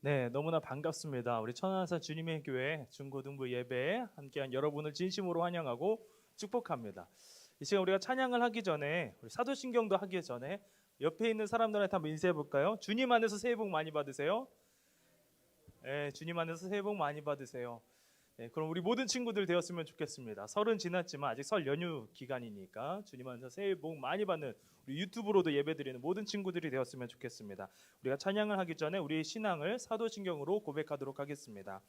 네, 너무나 반갑습니다. 우리 천안사 주님의 교회 중고등부 예배에 함께한 여러분을 진심으로 환영하고 축복합니다. 이 시간 우리가 찬양을 하기 전에 우리 사도신경도 하기 전에 옆에 있는 사람들한테 한번 인사해 볼까요? 주님 안에서 새해 복 많이 받으세요. 네, 주님 안에서 새해 복 많이 받으세요. 네, 그럼 우리 모든 친구들 되었으면 좋겠습니다. 설은 지났지만 아직 설 연휴 기간이니까 주님 안에서 새해 복 많이 받는 우리 유튜브로도 예배드리는 모든 친구들이 되었으면 좋겠습니다. 우리가 찬양을 하기 전에 우리의 신앙을 사도신경으로 고백하도록 하겠습니다.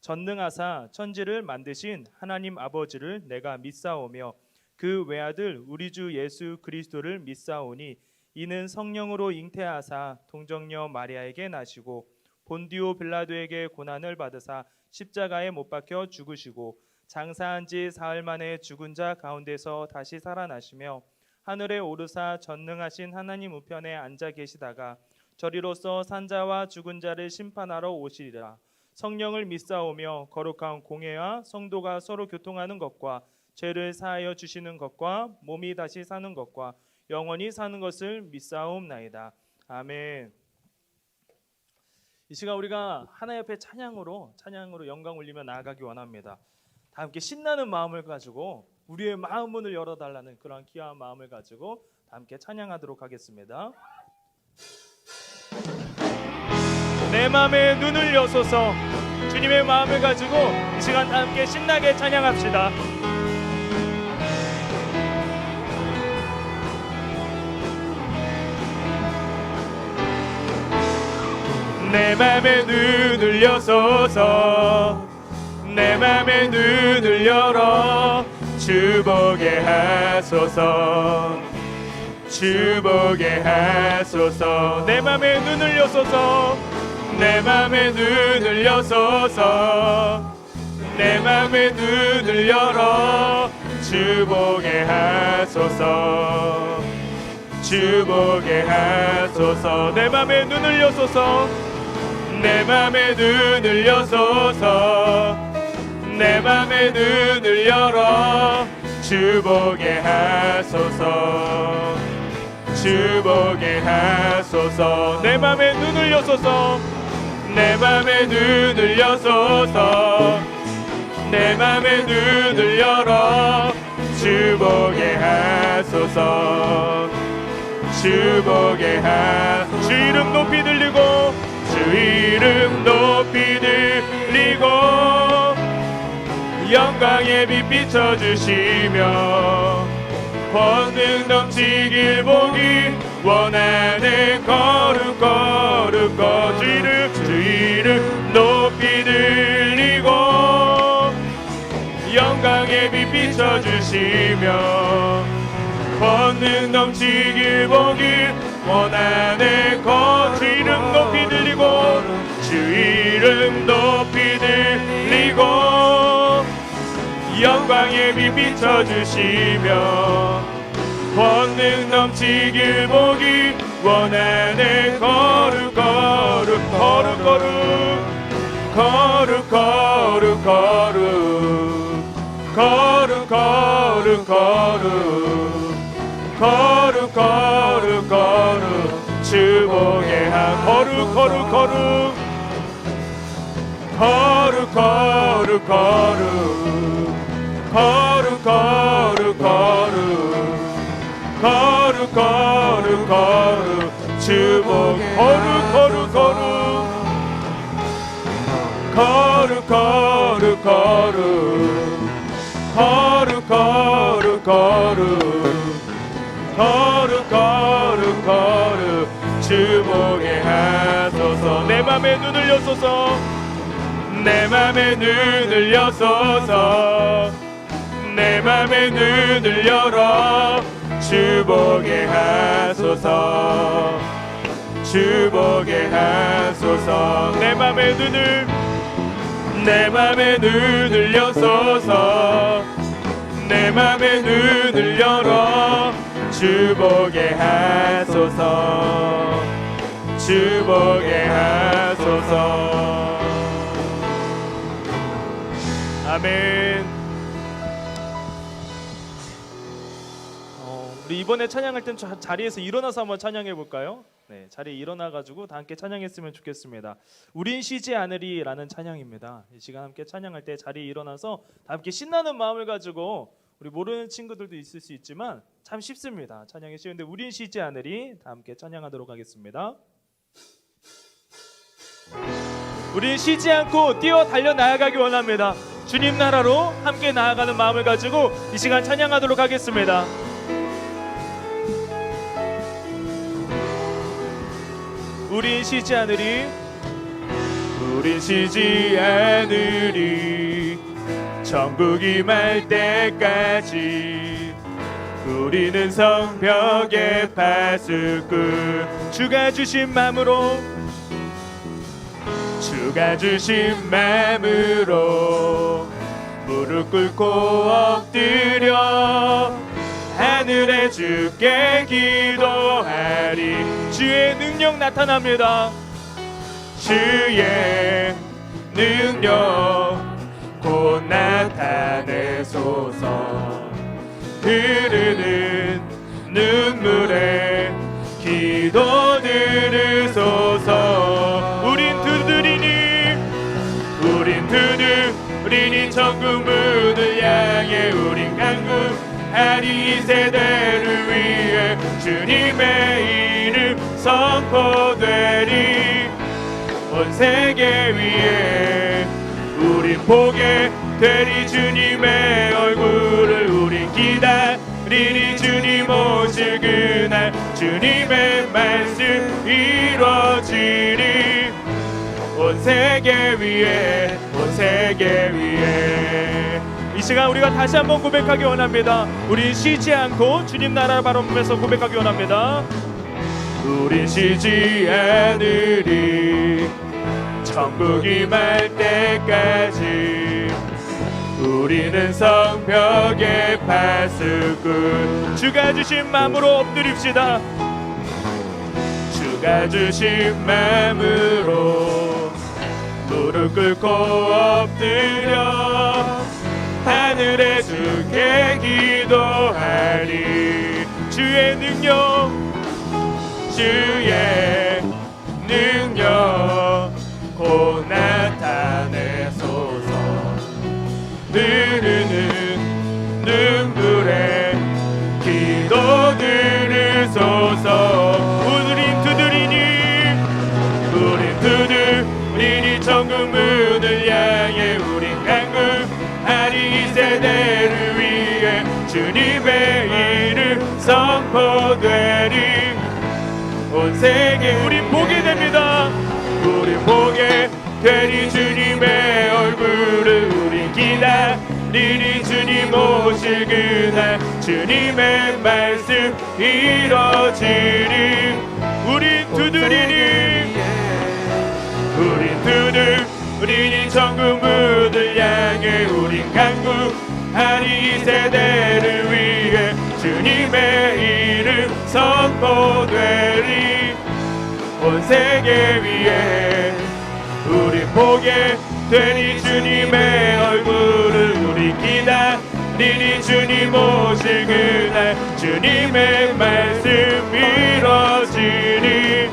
전능하사 천지를 만드신 하나님 아버지를 내가 믿사오며 그 외아들 우리 주 예수 그리스도를 믿사오니 이는 성령으로 잉태하사 동정녀 마리아에게 나시고 본디오 빌라도에게 고난을 받으사 십자가에 못 박혀 죽으시고 장사한 지 사흘 만에 죽은 자 가운데서 다시 살아나시며 하늘에 오르사 전능하신 하나님 우편에 앉아 계시다가 저리로서 산자와 죽은 자를 심판하러 오시리라. 성령을 믿사오며 거룩한 공회와 성도가 서로 교통하는 것과 죄를 사하여 주시는 것과 몸이 다시 사는 것과 영원히 사는 것을 믿사옵나이다. 아멘. 이 시간 우리가 하나님 앞에 찬양으로 영광 올리며 나아가기 원합니다. 다 함께 신나는 마음을 가지고 우리의 마음 문을 열어달라는 그런 귀한 마음을 가지고 다 함께 찬양하도록 하겠습니다. 내 마음에 눈을 여소서. 주님의 마음을 가지고 이 시간 다 함께 신나게 찬양합시다. 내 맘에 눈을 여소서. 내 맘에 눈을 열어 주 보게 하소서. 주 보게 하소서. 내 맘에 눈을 여소서. 내 맘에 눈을 여소서. 내 맘에 눈을 열어 주 보게 하소서. 주 보게 하소서. 내 맘에 눈을 여소서. 내 맘에 눈을 여소서. 내 맘에 눈을 열어 주 보게 하소서. 주 보게 하소서. 내 맘에 눈을 여소서. 내 맘에 눈을 여소서. 내 맘에 눈을 열어 주 보게 하소서. 주 보게 하소서. 주 이름 높이 들리고 주 이름 높이 들리고 영광의 빛 비춰주시며 권능 넘치길 보기 원하네. 거룩 거룩 거룩 주 이름 높이 들리고 영광의 빛 비춰주시며 권능 넘치길 보길 원하네. 주 이름 높이 들리고 주 이름 높이 들리고 영광의 빛 비춰주시며 권능 넘치길 보길 원하네. 거룩 거룩 거룩 거룩 거룩 거룩 거룩 거룩 거룩 거룩 거룩 주 보게 하. 거룩 거룩 거룩 거룩 거룩 거룩 거룩 거룩 거룩 거룩 주 보게. 거룩 거룩 거룩 거룩 거룩 거룩 거룩 거룩 거룩 주 보게 하소서. 내 맘에 눈을 여소서. 내 맘에 눈을 여소서. 내 맘에 눈을 열어 주 보게 하소서. 주 보게 하소서. 내 맘에 눈을 여소서. 내 맘에 눈을 열어 주 보게 하소서. 주 보게 하소서. 아멘. 우리 이번에 찬양할 땐 자리에서 일어나서 한번 찬양해 볼까요? 네, 자리에 일어나가지고 다 함께 찬양했으면 좋겠습니다. 우린 쉬지 않으리라는 찬양입니다. 이 시간 함께 찬양할 때 자리에 일어나서 다 함께 신나는 마음을 가지고, 우리 모르는 친구들도 있을 수 있지만 참 쉽습니다. 찬양이 쉬운데 우린 쉬지 않으리, 다 함께 찬양하도록 하겠습니다. 우린 쉬지 않고 뛰어 달려 나아가기 원합니다. 주님 나라로 함께 나아가는 마음을 가지고 이 시간 찬양하도록 하겠습니다. 우린 쉬지 않으리, 우린 쉬지 않으리, 천국이 말 때까지. 우리는 성벽의 파수꾼, 주가 주신 마음으로, 주가 주신 마음으로 무릎 꿇고 엎드려 하늘의 주께 기도하리. 주의 능력 나타납니다. 주의 능력 곧 나타내소서. 흐르는 눈물에 기도 들으소서. 우린 두드리니 천국 문을 향해. 우린 강구하리 이 세대를 위해. 주님의 이름 선포되리 온 세계 위에. 우린 보게 되리 주님의 얼굴을. 우린 기다리니 주님 오실 그날. 주님의 말씀 이루어지리 온 세계 위에, 온 세계 위에. 이 시간 우리가 다시 한번 고백하기 원합니다. 우린 쉬지 않고 주님 나라 바라보면서 고백하기 원합니다. 우린 쉬지 않으리, 천국이 말 때까지. 우리는 성벽의 파수꾼, 주가 주신 마음으로 엎드립시다. 주가 주신 마음으로 무릎 꿇고 엎드려 하늘의 주께 기도하리. 주의 능력, 주의 능력 곧 나타내소서. 흐르는 눈물에 기도 들으소서. 우린 두드리니 천국 문을 향해. 우린 강구하리 이 세대를 위해. 주님의 이름 선포되리 온 세계. 우린 보게 됩니다. 우린 보게 되리 주님의 얼굴을. 우린 기다리니 주님 오실 그날. 주님의 말씀 이루어지리. 우린 두드리니 천국 문을 향해. 우린 강구하리 이 세대를 위해. 주님의 이름 선포되리 온 세계 위에. 우린 보게 되니 주님의 얼굴을. 우린 기다리니 주님 오실 그날. 주님의 말씀 이루어지리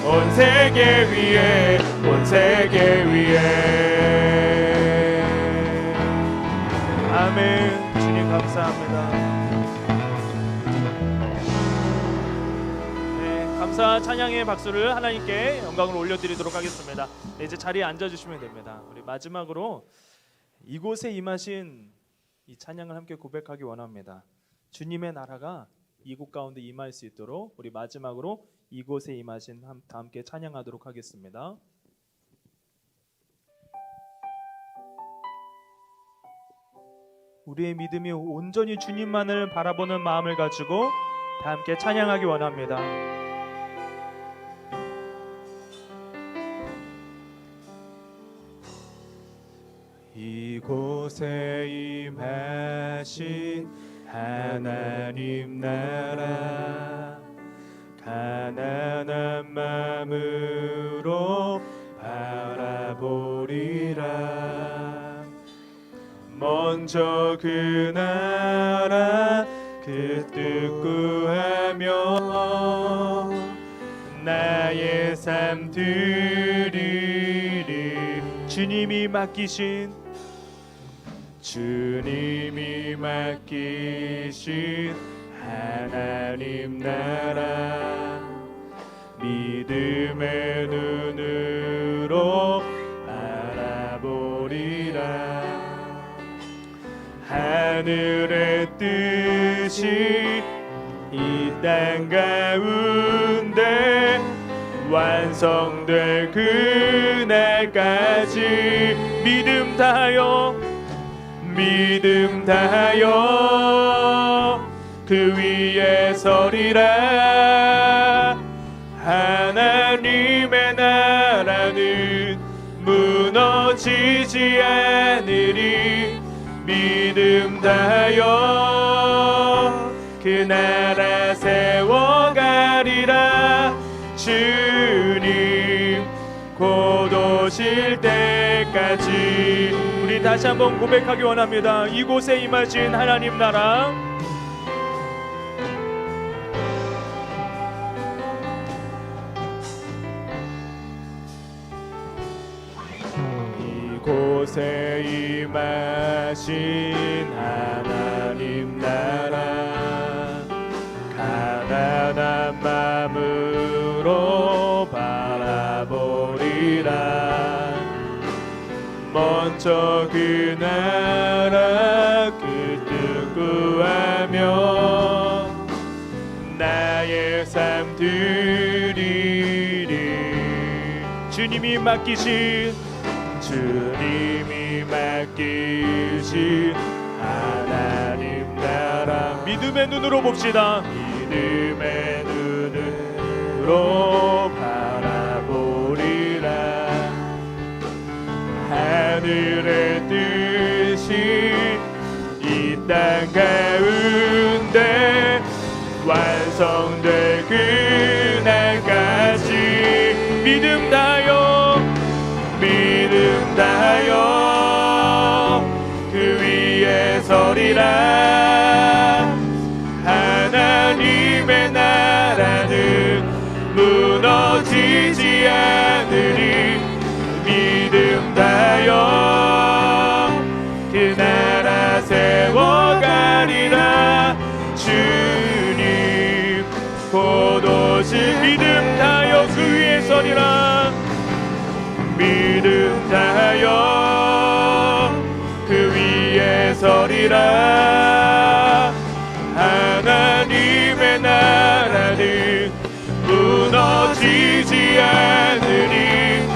온 세계 위에, 온 세계 위에. 아멘. 주님 감사합니다. 네, 감사 찬양의 박수를 하나님께 영광을 올려드리도록 하겠습니다. 네, 이제 자리에 앉아주시면 됩니다. 우리 마지막으로 이곳에 임하신 이 찬양을 함께 고백하기 원합니다. 주님의 나라가 이곳 가운데 임할 수 있도록 우리 마지막으로 이곳에 임하신 다 함께 찬양하도록 하겠습니다. 우리의 믿음이 온전히 주님만을 바라보는 마음을 가지고 다 함께 찬양하기 원합니다. 이곳에 임하신 하나님 나라, 가난한 마음으로 바라보리라. 먼저 그 나라 그 뜻 구하며 나의 삶 드리리. 주님이 맡기신 하나님 나라 믿음의 눈으로 바라보리라. 하늘의 뜻이 이 땅 가운데 완성될 그날까지 믿음 다하여 그 위에 서리라. 하나님의 나라는 무너지지 않으리. 믿음 다하여 그 나라 세워가리라. 주님 곧 오실 때까지. 우리 다시 한번 고백하기 원합니다. 이곳에 임하신 하나님 나라, 이곳에 임하신 하나님 나라, 가난한 마음으로 바라보리라. 먼저 그 나라 그 뜻 구하며 나의 삶 드리리. 주님이 맡기신 하나님 나라 믿음의 눈으로 봅시다. 믿음의 눈으로 바라보리라. 하늘의 뜻이 이 땅 가운데 완성될 그날까지 믿음 다하여 그 위에 서리라. 하나님의 나라는 무너지지 않으리. 믿음 다하여 그 나라 세워가리라. 주님 곧 오실. 믿음 다하여 그 위에 서리라. 믿음 다하여 그 위에 서리라. 하나님의 나라는 무너지지 않으니.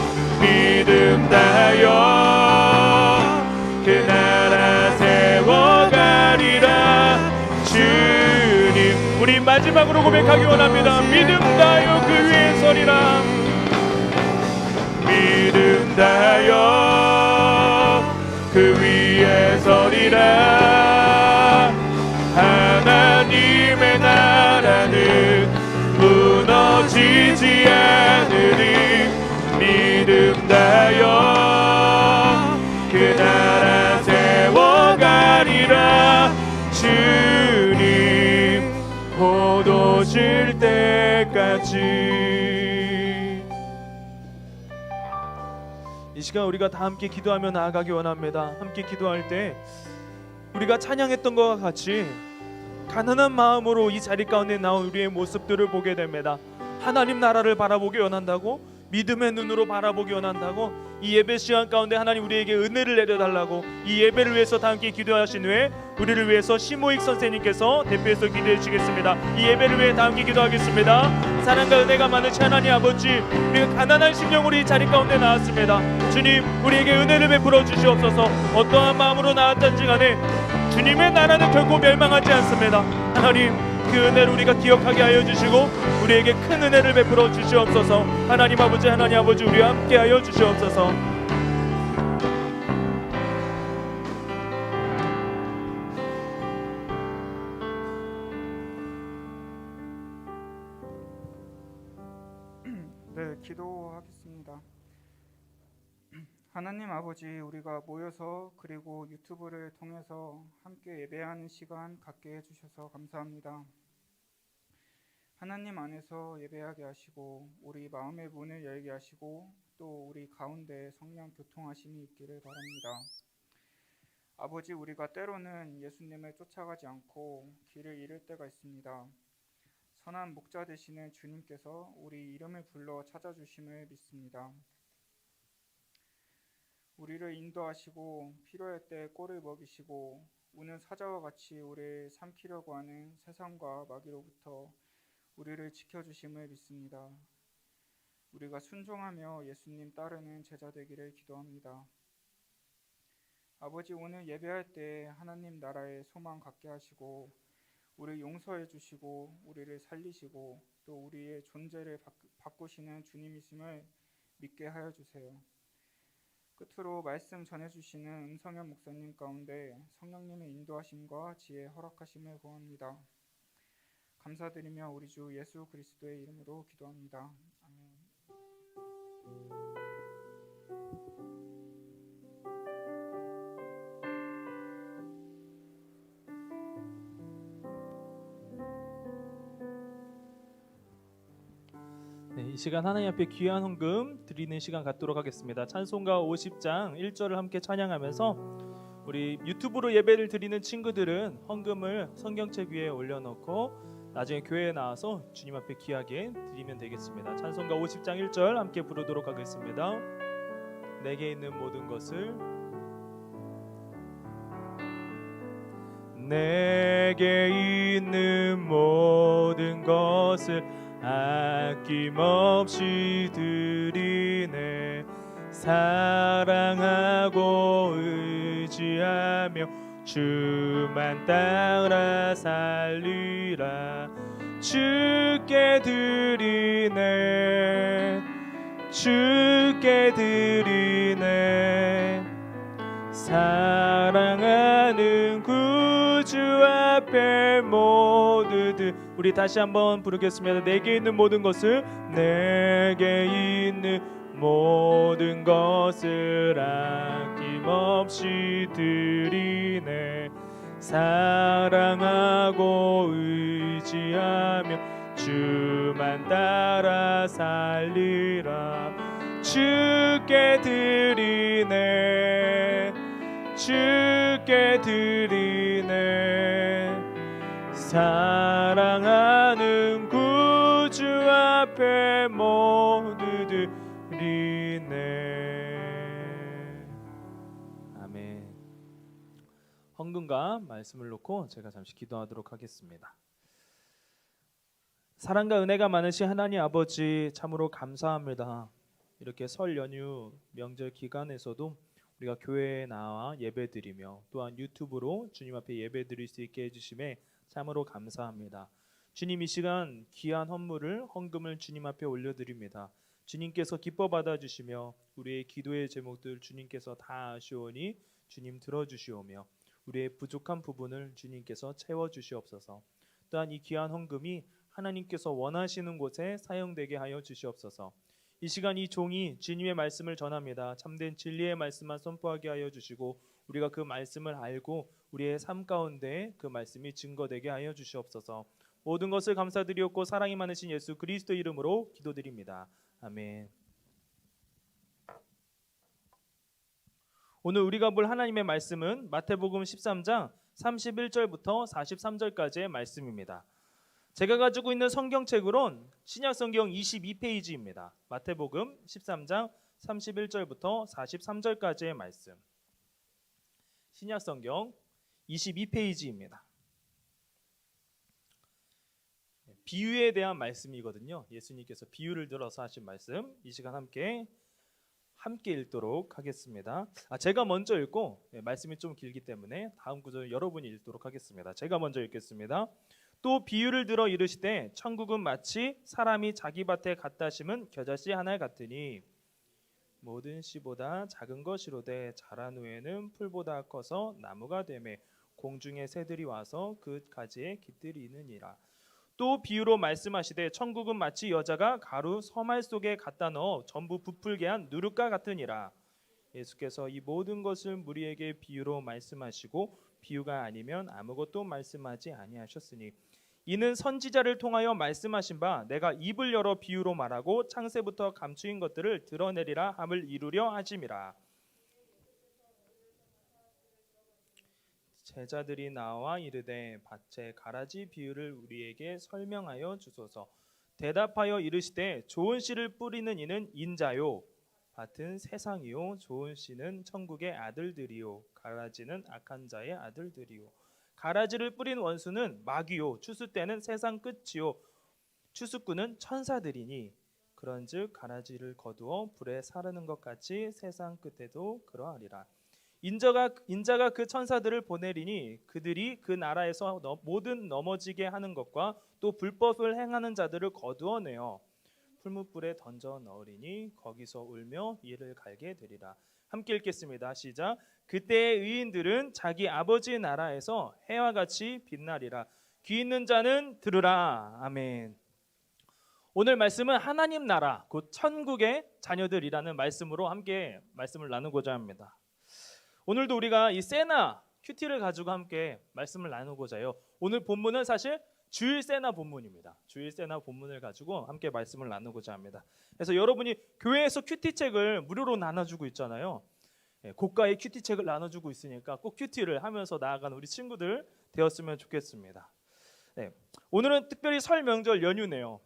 믿음 다하여 그 나라 세워가리라. 주님, 우리 마지막으로 고백하기 원합니다. 믿음 다하여 그 위에 서리라. 믿음 다하여 그 위에 서리라. 하나님의 나라는 무너지지 않으리. 믿음 다하여 그 나라 세워가리라. 주님 곧 오실 때까지. 이 시간 우리가 다 함께 기도하며 나아가기 원합니다. 함께 기도할 때 우리가 찬양했던 것과 같이 가난한 마음으로 이 자리 가운데 나온 우리의 모습들을 보게 됩니다. 하나님 나라를 바라보기 원한다고, 믿음의 눈으로 바라보기 원한다고, 이 예배 시간 가운데 하나님 우리에게 은혜를 내려달라고 이 예배를 위해서 다 함께 기도하신 후에 우리를 위해서 심호익 선생님께서 대표해서 기도해 주시겠습니다. 이 예배를 위해 다 함께 기도하겠습니다. 사랑과 은혜가 많으신 하나님 아버지, 우리가 가난한 심령으로 이 자리 가운데 나왔습니다. 주님, 우리에게 은혜를 베풀어 주시옵소서. 어떠한 마음으로 나왔든지 간에 주님의 나라는 결코 멸망하지 않습니다. 하나님, 그 은혜를 우리가 기억하게 하여 주시고 우리에게 큰 은혜를 베풀어 주시옵소서. 하나님 아버지, 하나님 아버지, 우리와 함께 하여 주시옵소서. 네, 기도하겠습니다. 하나님 아버지, 우리가 모여서 그리고 유튜브를 통해서 함께 예배하는 시간 갖게 해주셔서 감사합니다. 하나님 안에서 예배하게 하시고 우리 마음의 문을 열게 하시고 또 우리 가운데 성령 교통하심이 있기를 바랍니다. 아버지, 우리가 때로는 예수님을 쫓아가지 않고 길을 잃을 때가 있습니다. 선한 목자 되시는 주님께서 우리 이름을 불러 찾아주심을 믿습니다. 우리를 인도하시고 필요할 때 꼴을 먹이시고 우는 사자와 같이 우리를 삼키려고 하는 세상과 마귀로부터 우리를 지켜주심을 믿습니다. 우리가 순종하며 예수님 따르는 제자 되기를 기도합니다. 아버지, 오늘 예배할 때 하나님 나라의 소망 갖게 하시고 우리를 용서해 주시고 우리를 살리시고 또 우리의 존재를 바꾸시는 주님이심을 믿게 하여 주세요. 끝으로 말씀 전해주시는 은성현 목사님 가운데 성령님의 인도하심과 지혜 허락하심을 구합니다. 감사드리며 우리 주 예수 그리스도의 이름으로 기도합니다. 아멘. 네, 이 시간 하나님 앞에 귀한 헌금 드리는 시간 갖도록 하겠습니다. 찬송가 50장 1절을 함께 찬양하면서 우리 유튜브로 예배를 드리는 친구들은 헌금을 성경책 위에 올려놓고 나중에 교회에 나와서 주님 앞에 귀하게 드리면 되겠습니다. 찬송가 50장 1절 함께 부르도록 하겠습니다. 내게 있는 모든 것을 내게 있는 모든 것을 아낌없이 드리네. 사랑하고 의지하며 주만 따라 살리라. 주께 드리네. 주께 드리네. 사랑하는 구주 앞에 모두들 우리 다시 한번 부르겠습니다. 내게 있는 모든 것을 내게 있는 모든 것을 아낌없이 드리네. 사랑하고 의지하며 주만 따라 살리라. 주께 드리네. 주께 드리네. 사랑하는 구주 앞에 모두 드리네. 아멘. 헌금과 말씀을 놓고 제가 잠시 기도하도록 하겠습니다. 사랑과 은혜가 많으신 하나님 아버지, 참으로 감사합니다. 이렇게 설 연휴 명절 기간에서도 우리가 교회에 나와 예배드리며 또한 유튜브로 주님 앞에 예배드릴 수 있게 해주심에 참으로 감사합니다. 주님, 이 시간 귀한 헌금을 주님 앞에 올려드립니다. 주님께서 기뻐 받아주시며 우리의 기도의 제목들 주님께서 다 아시오니 주님 들어주시오며 우리의 부족한 부분을 주님께서 채워주시옵소서. 또한 이 귀한 헌금이 하나님께서 원하시는 곳에 사용되게 하여 주시옵소서. 이 시간 이 종이 주님의 말씀을 전합니다. 참된 진리의 말씀만 선포하게 하여 주시고 우리가 그 말씀을 알고 우리의 삶 가운데 그 말씀이 증거되게 하여 주시옵소서. 모든 것을 감사드리옵고 사랑이 많으신 예수 그리스도 이름으로 기도드립니다. 아멘. 오늘 우리가 볼 하나님의 말씀은 마태복음 13장 31절부터 43절까지의 말씀입니다. 제가 가지고 있는 성경책으론 신약성경 22페이지입니다. 마태복음 13장 31절부터 43절까지의 말씀. 신약성경 22페이지입니다. 비유에 대한 말씀이거든요. 예수님께서 비유를 들어서 하신 말씀. 이 시간 함께 읽도록 하겠습니다. 제가 먼저 읽고 말씀이 좀 길기 때문에 다음 구절 여러분이 읽도록 하겠습니다. 제가 먼저 읽겠습니다. 또 비유를 들어 이르시되 천국은 마치 사람이 자기 밭에 갖다 심은 겨자씨 하나 같으니 모든 씨보다 작은 것이로되 자란 후에는 풀보다 커서 나무가 되매 공중의 새들이 와서 그 가지에 깃들이느니라. 또 비유로 말씀하시되 천국은 마치 여자가 가루 서말 속에 갖다 넣어 전부 부풀게 한 누룩과 같으니라. 예수께서 이 모든 것을 무리에게 비유로 말씀하시고 비유가 아니면 아무것도 말씀하지 아니하셨으니 이는 선지자를 통하여 말씀하신 바 내가 입을 열어 비유로 말하고 창세부터 감추인 것들을 드러내리라 함을 이루려 하심이라. 제자들이 나와 이르되 밭의 가라지 비유를 우리에게 설명하여 주소서. 대답하여 이르시되 좋은 씨를 뿌리는 이는 인자요 밭은 세상이요 좋은 씨는 천국의 아들들이요 가라지는 악한 자의 아들들이요. 가라지를 뿌린 원수는 마귀요 추수 때는 세상 끝이요 추수꾼은 천사들이니 그런즉 가라지를 거두어 불에 사르는 것 같이 세상 끝에도 그러하리라. 인자가 그 천사들을 보내리니 그들이 그 나라에서 모든 넘어지게 하는 것과 또 불법을 행하는 자들을 거두어내어 풀무불에 던져 넣으리니 거기서 울며 이를 갈게 되리라. 함께 읽겠습니다. 시작. 그때의 의인들은 자기 아버지의 나라에서 해와 같이 빛나리라. 귀 있는 자는 들으라. 아멘. 오늘 말씀은 하나님 나라 곧 천국의 자녀들이라는 말씀으로 함께 말씀을 나누고자 합니다. 오늘도 우리가 이 세나 큐티를 가지고 함께 말씀을 나누고자 해요. 오늘 본문은 사실 주일 세나 본문입니다. 주일 세나 본문을 가지고 함께 말씀을 나누고자 합니다. 그래서 여러분이 교회에서 큐티 책을 무료로 나눠주고 있잖아요. 고가의 큐티 책을 나눠주고 있으니까 꼭 큐티를 하면서 나아가는 우리 친구들 되었으면 좋겠습니다. 오늘은 특별히 설 명절 연휴네요.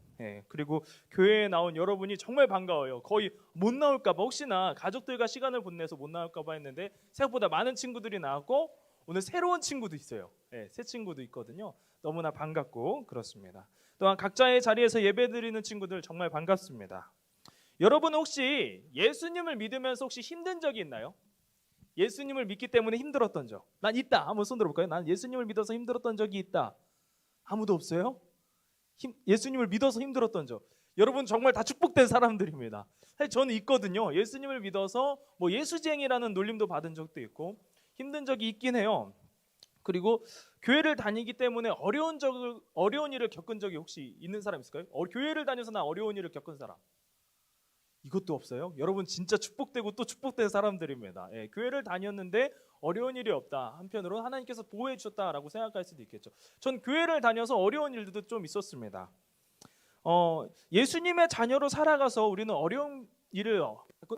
그리고 교회에 나온 여러분이 정말 반가워요. 거의 못 나올까봐 혹시나 가족들과 시간을 보내서 못 나올까봐 했는데 생각보다 많은 친구들이 나왔고 오늘 새로운 친구도 있어요. 새 친구도 있거든요. 너무나 반갑고 그렇습니다. 또한 각자의 자리에서 예배드리는 친구들 정말 반갑습니다. 여러분 혹시 예수님을 믿으면서 혹시 힘든 적이 있나요? 예수님을 믿기 때문에 힘들었던 적. 난 있다. 한번 손 들어볼까요? 난 예수님을 믿어서 힘들었던 적이 있다. 아무도 없어요? 예수님을 믿어서 힘들었던 적. 여러분 정말 다 축복된 사람들입니다. 사실 저는 있거든요. 예수님을 믿어서 뭐 예수쟁이라는 놀림도 받은 적도 있고 힘든 적이 있긴 해요. 그리고 교회를 다니기 때문에 어려운 일을 겪은 적이 혹시 있는 사람 있을까요? 교회를 다녀서 나 어려운 일을 겪은 사람. 이것도 없어요? 여러분 진짜 축복되고 또 축복된 사람들입니다. 교회를 다녔는데 어려운 일이 없다. 한편으로는 하나님께서 보호해 주셨다라고 생각할 수도 있겠죠. 전 교회를 다녀서 어려운 일들도 좀 있었습니다. 예수님의 자녀로 살아가서 우리는 어려운 일을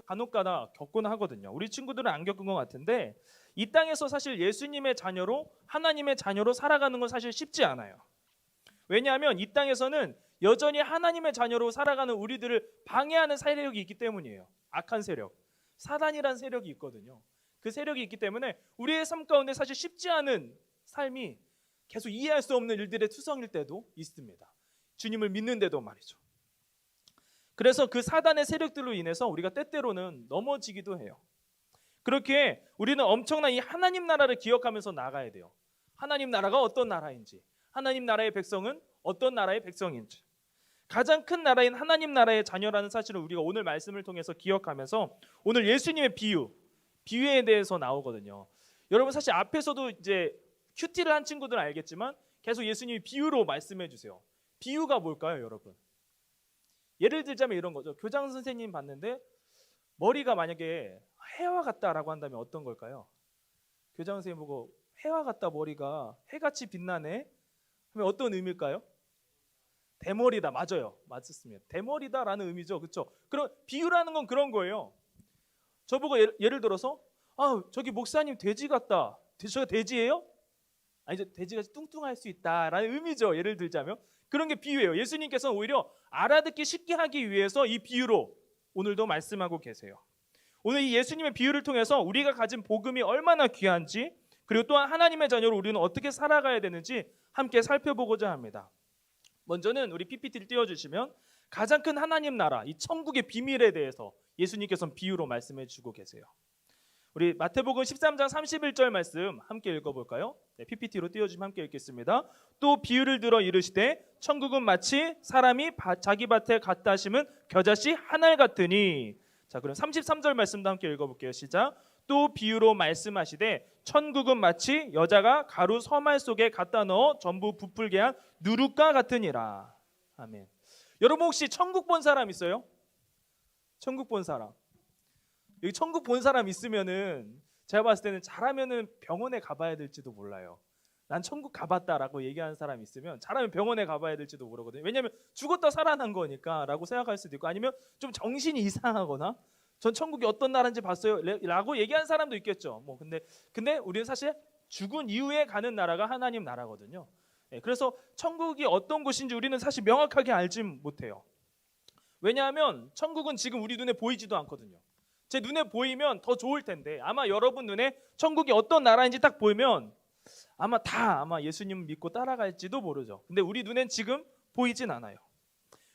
간혹가다 겪곤 하거든요. 우리 친구들은 안 겪은 것 같은데 이 땅에서 사실 예수님의 자녀로 하나님의 자녀로 살아가는 건 사실 쉽지 않아요. 왜냐하면 이 땅에서는 여전히 하나님의 자녀로 살아가는 우리들을 방해하는 세력이 있기 때문이에요. 악한 세력, 사단이란 세력이 있거든요. 그 세력이 있기 때문에 우리의 삶 가운데 사실 쉽지 않은 삶이 계속 이해할 수 없는 일들의 투성일 때도 있습니다. 주님을 믿는데도 말이죠. 그래서 그 사단의 세력들로 인해서 우리가 때때로는 넘어지기도 해요. 그렇게 우리는 엄청난 이 하나님 나라를 기억하면서 나가야 돼요. 하나님 나라가 어떤 나라인지, 하나님 나라의 백성은 어떤 나라의 백성인지, 가장 큰 나라인 하나님 나라의 자녀라는 사실을 우리가 오늘 말씀을 통해서 기억하면서 오늘 예수님의 비유에 대해서 나오거든요. 여러분 사실 앞에서도 이제 큐티를 한 친구들은 알겠지만 계속 예수님이 비유로 말씀해 주세요. 비유가 뭘까요, 여러분? 예를 들자면 이런 거죠. 교장 선생님 봤는데 머리가 만약에 해와 같다라고 한다면 어떤 걸까요? 교장 선생님 보고 해와 같다, 머리가 해같이 빛나네 하면 어떤 의미일까요? 대머리다. 맞아요. 맞습니다. 대머리다라는 의미죠. 그렇죠? 그럼 비유라는 건 그런 거예요. 저보고 예를 들어서 저기 목사님 돼지 같다. 저가 돼지예요? 아니죠. 돼지가 뚱뚱할 수 있다라는 의미죠. 예를 들자면 그런 게 비유예요. 예수님께서는 오히려 알아듣기 쉽게 하기 위해서 이 비유로 오늘도 말씀하고 계세요. 오늘 이 예수님의 비유를 통해서 우리가 가진 복음이 얼마나 귀한지, 그리고 또한 하나님의 자녀로 우리는 어떻게 살아가야 되는지 함께 살펴보고자 합니다. 먼저는 우리 PPT를 띄워주시면 가장 큰 하나님 나라, 이 천국의 비밀에 대해서 예수님께서는 비유로 말씀해 주고 계세요. 우리 마태복음 13장 31절 말씀 함께 읽어볼까요? PPT로 띄워주시면 함께 읽겠습니다. 또 비유를 들어 이르시되 천국은 마치 사람이 자기 밭에 갖다 심은 겨자씨 한 알 같으니. 자, 그럼 33절 말씀도 함께 읽어볼게요. 시작. 또 비유로 말씀하시되 천국은 마치 여자가 가루 서말 속에 갖다 넣어 전부 부풀게 한 누룩과 같으니라. 아멘. 여러분 혹시 천국 본 사람 있어요? 천국 본 사람. 여기 천국 본 사람 있으면은 제가 봤을 때는 잘하면은 병원에 가봐야 될지도 몰라요. 난 천국 가봤다라고 얘기하는 사람이 있으면 잘하면 병원에 가봐야 될지도 모르거든요. 왜냐하면 죽었다 살아난 거니까라고 생각할 수도 있고, 아니면 좀 정신이 이상하거나 전 천국이 어떤 나라인지 봤어요라고 얘기하는 사람도 있겠죠. 뭐 근데 우리는 사실 죽은 이후에 가는 나라가 하나님 나라거든요. 그래서 천국이 어떤 곳인지 우리는 사실 명확하게 알지 못해요. 왜냐하면 천국은 지금 우리 눈에 보이지도 않거든요. 제 눈에 보이면 더 좋을 텐데, 아마 여러분 눈에 천국이 어떤 나라인지 딱 보이면 아마 예수님 믿고 따라갈지도 모르죠. 근데 우리 눈엔 지금 보이진 않아요.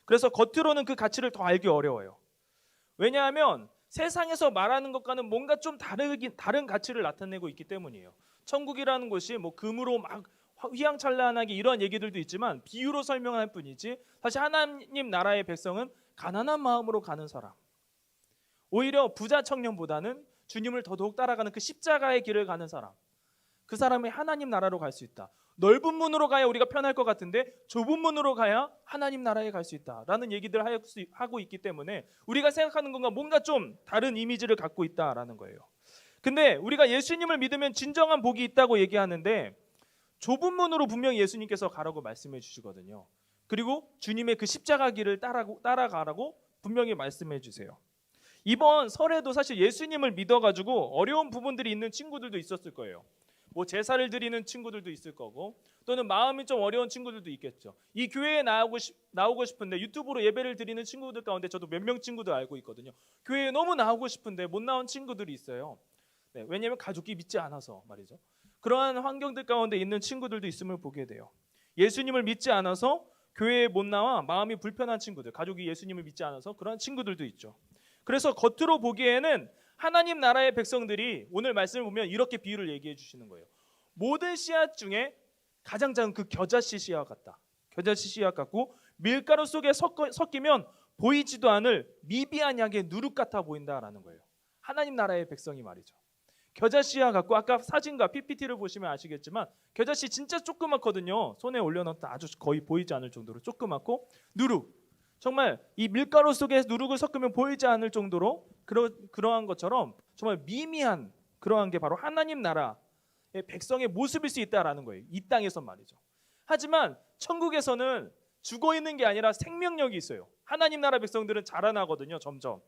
그래서 겉으로는 그 가치를 더 알기 어려워요. 왜냐하면 세상에서 말하는 것과는 뭔가 좀 다른 가치를 나타내고 있기 때문이에요. 천국이라는 곳이 뭐 금으로 막 휘황찬란하게 이런 얘기들도 있지만 비유로 설명할 뿐이지, 사실 하나님 나라의 백성은 가난한 마음으로 가는 사람, 오히려 부자 청년보다는 주님을 더더욱 따라가는 그 십자가의 길을 가는 사람, 그 사람이 하나님 나라로 갈 수 있다. 넓은 문으로 가야 우리가 편할 것 같은데 좁은 문으로 가야 하나님 나라에 갈 수 있다라는 얘기들을 하고 있기 때문에 우리가 생각하는 것과 뭔가 좀 다른 이미지를 갖고 있다라는 거예요. 근데 우리가 예수님을 믿으면 진정한 복이 있다고 얘기하는데 좁은 문으로 분명히 예수님께서 가라고 말씀해 주시거든요. 그리고 주님의 그 십자가 길을 따라가라고 분명히 말씀해 주세요. 이번 설에도 사실 예수님을 믿어가지고 어려운 부분들이 있는 친구들도 있었을 거예요. 뭐 제사를 드리는 친구들도 있을 거고, 또는 마음이 좀 어려운 친구들도 있겠죠. 이 교회에 나오고 싶은데, 유튜브로 예배를 드리는 친구들 가운데 저도 몇 명 친구들 알고 있거든요. 교회에 너무 나오고 싶은데 못 나온 친구들이 있어요. 네, 왜냐하면 가족이 믿지 않아서 말이죠. 그러한 환경들 가운데 있는 친구들도 있음을 보게 돼요. 예수님을 믿지 않아서 교회에 못 나와 마음이 불편한 친구들, 가족이 예수님을 믿지 않아서 그런 친구들도 있죠. 그래서 겉으로 보기에는 하나님 나라의 백성들이 오늘 말씀을 보면 이렇게 비유를 얘기해 주시는 거예요. 모든 씨앗 중에 가장 작은 그 겨자씨 씨앗 같다. 겨자씨 씨앗 같고 밀가루 속에 섞이면 보이지도 않을 미비한 약의 누룩 같아 보인다라는 거예요. 하나님 나라의 백성이 말이죠. 겨자씨와 같고, 아까 사진과 PPT를 보시면 아시겠지만 겨자씨 진짜 조그맣거든요. 손에 올려놓다 아주 거의 보이지 않을 정도로 조그맣고, 누룩, 정말 이 밀가루 속에 누룩을 섞으면 보이지 않을 정도로 그러한 것처럼 정말 미미한 그러한 게 바로 하나님 나라의 백성의 모습일 수 있다라는 거예요. 이 땅에서 말이죠. 하지만 천국에서는 죽어 있는 게 아니라 생명력이 있어요. 하나님 나라 백성들은 자라나거든요, 점점.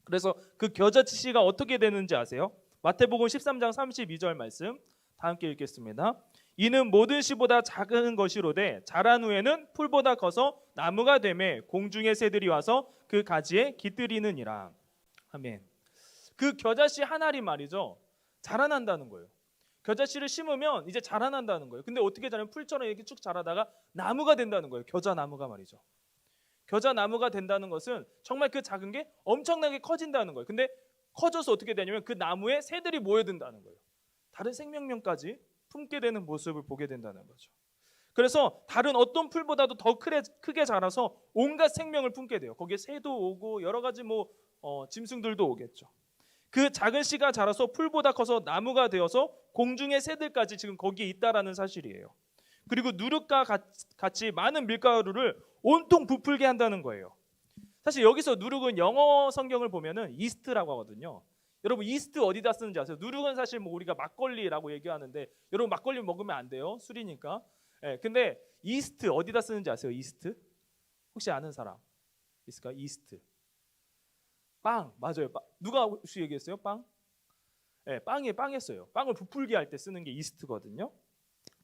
그래서 그 겨자씨가 어떻게 되는지 아세요? 마태복음 13장 32절 말씀 다 함께 읽겠습니다. 이는 모든 씨보다 작은 것이로되 자란 후에는 풀보다 커서 나무가 되매 공중의 새들이 와서 그 가지에 깃들이느니라. 아멘. 그 겨자씨 한 알이 말이죠, 자라난다는 거예요. 겨자씨를 심으면 이제 자라난다는 거예요. 근데 어떻게 자라면 풀처럼 이렇게 쭉 자라다가 나무가 된다는 거예요. 겨자나무가 말이죠. 겨자나무가 된다는 것은 정말 그 작은 게 엄청나게 커진다는 거예요. 근데 커져서 어떻게 되냐면 그 나무에 새들이 모여든다는 거예요. 다른 생명력까지 품게 되는 모습을 보게 된다는 거죠. 그래서 다른 어떤 풀보다도 더 크게 자라서 온갖 생명을 품게 돼요. 거기에 새도 오고 여러 가지 짐승들도 오겠죠. 그 작은 씨가 자라서 풀보다 커서 나무가 되어서 공중의 새들까지 지금 거기에 있다라는 사실이에요. 그리고 누룩과 같이 많은 밀가루를 온통 부풀게 한다는 거예요. 사실 여기서 누룩은 영어 성경을 보면은 이스트라고 하거든요. 여러분 이스트 어디다 쓰는지 아세요? 누룩은 사실 우리가 막걸리라고 얘기하는데, 여러분 막걸리 먹으면 안 돼요. 술이니까. 근데 이스트 어디다 쓰는지 아세요? 이스트? 혹시 아는 사람 있을까? 이스트. 빵, 맞아요. 누가 혹시 얘기했어요? 빵? 빵에 써요. 빵을 부풀게 할 때 쓰는 게 이스트거든요.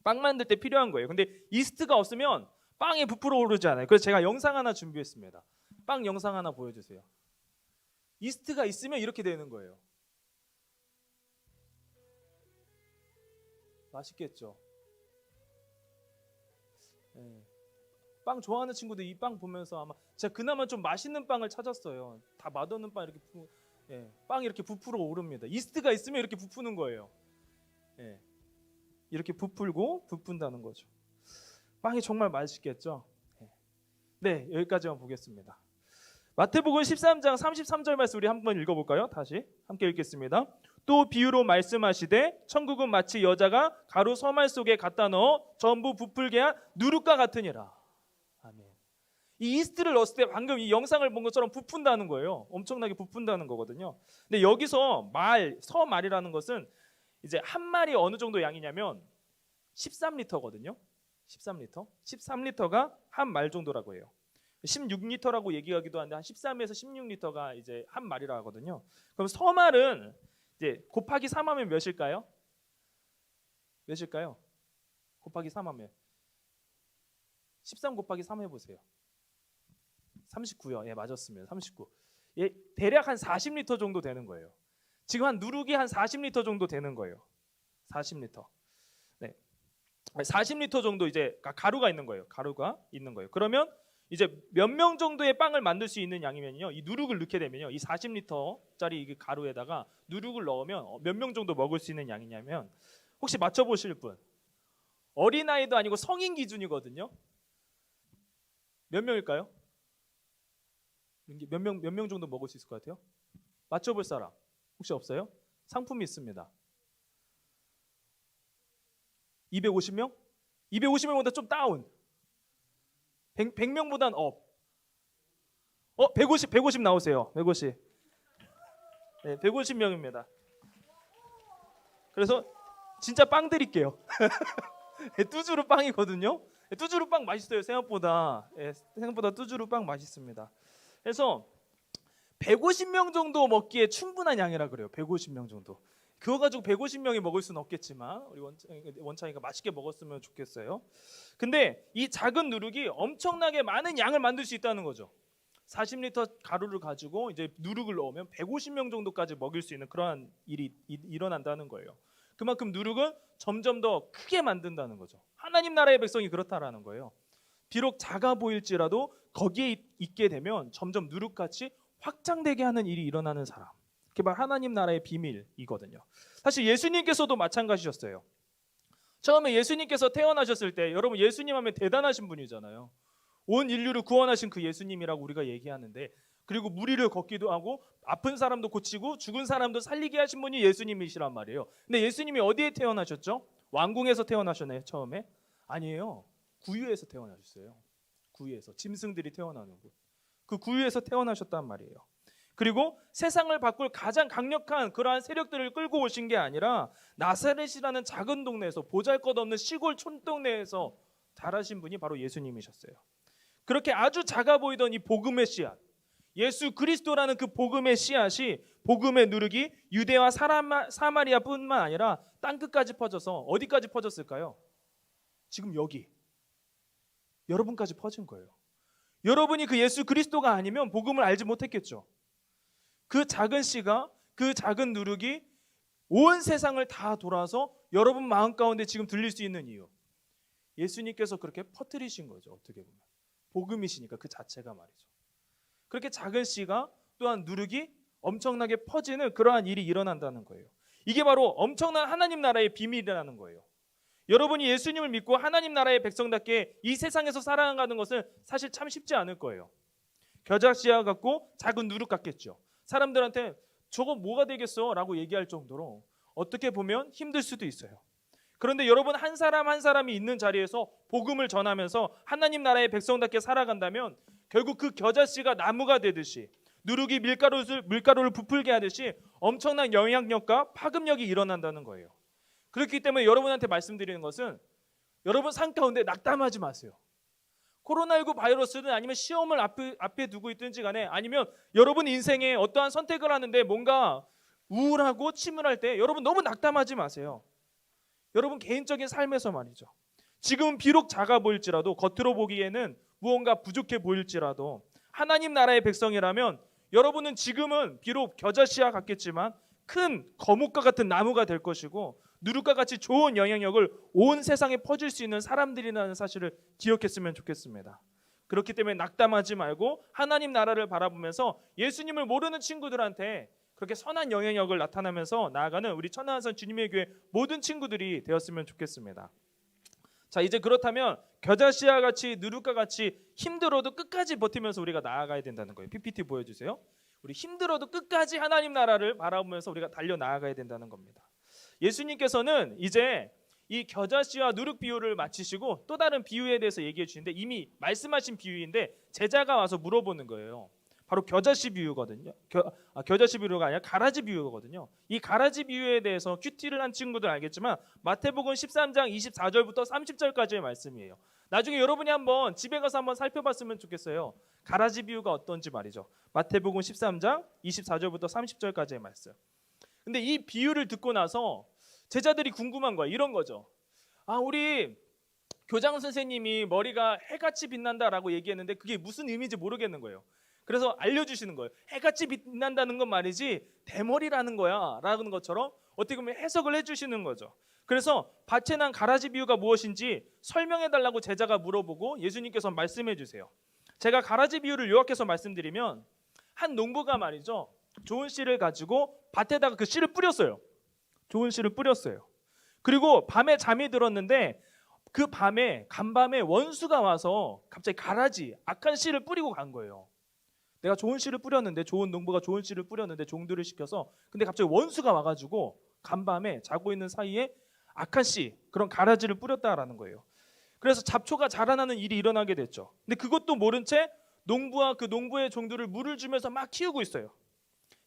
빵 만들 때 필요한 거예요. 근데 이스트가 없으면 빵이 부풀어 오르지 않아요. 그래서 제가 영상 하나 준비했습니다. 빵 영상 하나 보여주세요. 이스트가 있으면 이렇게 되는 거예요. 맛있겠죠? 빵 좋아하는 친구들 이 빵 보면서 아마 제가 그나마 좀 맛있는 빵을 찾았어요. 다 맛없는 빵 이렇게 빵이 이렇게 부풀어 오릅니다. 이스트가 있으면 이렇게 부푸는 거예요. 이렇게 부푼다는 거죠. 빵이 정말 맛있겠죠? 네, 여기까지만 보겠습니다. 마태복음 13장 33절 말씀 우리 한번 읽어볼까요? 다시 함께 읽겠습니다. 또 비유로 말씀하시되 천국은 마치 여자가 가루 서말 속에 갖다 넣어 전부 부풀게 한 누룩과 같으니라. 아멘. 이 이스트를 넣었을 때 방금 이 영상을 본 것처럼 부푼다는 거예요. 엄청나게 부푼다는 거거든요. 근데 여기서 서말이라는 것은 이제 한 말이 어느 정도 양이냐면 13리터거든요. 13리터. 13리터가 한 말 정도라고 해요. 16리터라고 얘기하기도 하는데 한 13에서 16리터가 이제 한 말이라 하거든요. 그럼 서말은 이제 곱하기 3하면 몇일까요? 몇일까요? 곱하기 3하면 13 곱하기 3 해보세요. 39요. 예, 맞았습니다. 39. 예, 대략 한 40리터 정도 되는 거예요. 지금 한 누룩이 한 40리터 정도 되는 거예요. 40리터. 네, 40리터 정도 이제 가루가 있는 거예요. 가루가 있는 거예요. 그러면 이제 몇 명 정도의 빵을 만들 수 있는 양이면요, 이 누룩을 넣게 되면요, 이 40리터짜리 이 가루에다가 누룩을 넣으면 몇 명 정도 먹을 수 있는 양이냐면, 혹시 맞춰보실 분? 어린아이도 아니고 성인 기준이거든요. 몇 명일까요? 몇 명 정도 먹을 수 있을 것 같아요? 맞춰볼 사람 혹시 없어요? 상품이 있습니다. 250명? 250명보다 좀 다운. 100명보단 업. 150 나오세요. 150. 네, 150명입니다. 그래서 진짜 빵 드릴게요. 뚜주루 빵이거든요. 뚜주루 빵 맛있어요. 생각보다. 생각보다 뚜주루 빵 맛있습니다. 그래서 150명 정도 먹기에 충분한 양이라 그래요. 150명 정도. 그거 가지고 150명이 먹을 수는 없겠지만 우리 원창이가 맛있게 먹었으면 좋겠어요. 근데 이 작은 누룩이 엄청나게 많은 양을 만들 수 있다는 거죠. 40리터 가루를 가지고 이제 누룩을 넣으면 150명 정도까지 먹일 수 있는 그러한 일이 일어난다는 거예요. 그만큼 누룩은 점점 더 크게 만든다는 거죠. 하나님 나라의 백성이 그렇다라는 거예요. 비록 작아 보일지라도 거기에 있게 되면 점점 누룩같이 확장되게 하는 일이 일어나는 사람. 그게 바로 하나님 나라의 비밀이거든요. 사실 예수님께서도 마찬가지셨어요. 처음에 예수님께서 태어나셨을 때 여러분 예수님 하면 대단하신 분이잖아요. 온 인류를 구원하신 그 예수님이라고 우리가 얘기하는데, 그리고 무리를 걷기도 하고 아픈 사람도 고치고 죽은 사람도 살리게 하신 분이 예수님이시란 말이에요. 근데 예수님이 어디에 태어나셨죠? 왕궁에서 태어나셨나요? 처음에? 아니에요. 구유에서 태어나셨어요. 구유에서 짐승들이 태어나는 곳. 그 구유에서 태어나셨단 말이에요. 그리고 세상을 바꿀 가장 강력한 그러한 세력들을 끌고 오신 게 아니라 나사렛이라는 작은 동네에서 보잘것없는 시골 촌동네에서 자라신 분이 바로 예수님이셨어요. 그렇게 아주 작아 보이던 이 복음의 씨앗, 예수 그리스도라는 그 복음의 씨앗이, 복음의 누룩이 유대와 사마리아뿐만 아니라 땅끝까지 퍼져서 어디까지 퍼졌을까요? 지금 여기 여러분까지 퍼진 거예요. 여러분이 그 예수 그리스도가 아니면 복음을 알지 못했겠죠. 그 작은 씨가, 그 작은 누룩이 온 세상을 다 돌아서 여러분 마음 가운데 지금 들릴 수 있는 이유, 예수님께서 그렇게 퍼뜨리신 거죠. 어떻게 보면 복음이시니까 그 자체가 말이죠. 그렇게 작은 씨가 또한 누룩이 엄청나게 퍼지는 그러한 일이 일어난다는 거예요. 이게 바로 엄청난 하나님 나라의 비밀이라는 거예요. 여러분이 예수님을 믿고 하나님 나라의 백성답게 이 세상에서 살아가는 것은 사실 참 쉽지 않을 거예요. 겨자씨앗 같고 작은 누룩 같겠죠. 사람들한테 저거 뭐가 되겠어? 라고 얘기할 정도로 어떻게 보면 힘들 수도 있어요. 그런데 여러분 한 사람 한 사람이 있는 자리에서 복음을 전하면서 하나님 나라의 백성답게 살아간다면 결국 그 겨자씨가 나무가 되듯이, 누룩이 밀가루를 부풀게 하듯이 엄청난 영향력과 파급력이 일어난다는 거예요. 그렇기 때문에 여러분한테 말씀드리는 것은, 여러분 삶 가운데 낙담하지 마세요. 코로나19 바이러스든 아니면 시험을 앞에 두고 있든지 간에, 아니면 여러분 인생에 어떠한 선택을 하는데 뭔가 우울하고 침울할 때 여러분 너무 낙담하지 마세요. 여러분 개인적인 삶에서 말이죠. 지금 비록 작아 보일지라도, 겉으로 보기에는 무언가 부족해 보일지라도 하나님 나라의 백성이라면 여러분은 지금은 비록 겨자씨와 같겠지만 큰 거목과 같은 나무가 될 것이고, 누룩과 같이 좋은 영향력을 온 세상에 퍼질 수 있는 사람들이라는 사실을 기억했으면 좋겠습니다. 그렇기 때문에 낙담하지 말고 하나님 나라를 바라보면서 예수님을 모르는 친구들한테 그렇게 선한 영향력을 나타나면서 나아가는 우리 천안선 주님의 교회 모든 친구들이 되었으면 좋겠습니다. 자, 이제 그렇다면 겨자씨와 같이 누룩과 같이 힘들어도 끝까지 버티면서 우리가 나아가야 된다는 거예요. PPT 보여주세요. 우리 힘들어도 끝까지 하나님 나라를 바라보면서 우리가 달려 나아가야 된다는 겁니다. 예수님께서는 이제 이 겨자씨와 누룩 비유를 마치시고 또 다른 비유에 대해서 얘기해 주시는데, 이미 말씀하신 비유인데 제자가 와서 물어보는 거예요. 바로 겨자씨 비유거든요. 겨자씨 비유가 아니라 가라지 비유거든요. 이 가라지 비유에 대해서 큐티를 한 친구들 알겠지만 마태복음 13장 24절부터 30절까지의 말씀이에요. 나중에 여러분이 한번 집에 가서 한번 살펴봤으면 좋겠어요. 가라지 비유가 어떤지 말이죠. 마태복음 13장 24절부터 30절까지의 말씀. 근데 이 비유를 듣고 나서 제자들이 궁금한 거야. 이런 거죠. 우리 교장 선생님이 머리가 해같이 빛난다라고 얘기했는데 그게 무슨 의미인지 모르겠는 거예요. 그래서 알려주시는 거예요. 해같이 빛난다는 건 말이지 대머리라는 거야 라는 것처럼 어떻게 보면 해석을 해주시는 거죠. 그래서 밭에 난 가라지 비유가 무엇인지 설명해달라고 제자가 물어보고 예수님께서 말씀해 주세요. 제가 가라지 비유를 요약해서 말씀드리면 한 농부가 말이죠, 좋은 씨를 가지고 밭에다가 그 씨를 뿌렸어요. 좋은 씨를 뿌렸어요. 그리고 밤에 잠이 들었는데 그 밤에 간밤에 원수가 와서 갑자기 가라지 악한 씨를 뿌리고 간 거예요. 내가 좋은 씨를 뿌렸는데, 좋은 농부가 좋은 씨를 뿌렸는데 종들을 시켜서, 근데 갑자기 원수가 와가지고 간밤에 자고 있는 사이에 악한 씨, 그런 가라지를 뿌렸다라는 거예요. 그래서 잡초가 자라나는 일이 일어나게 됐죠. 근데 그것도 모른 채 농부와 그 농부의 종들을 물을 주면서 막 키우고 있어요.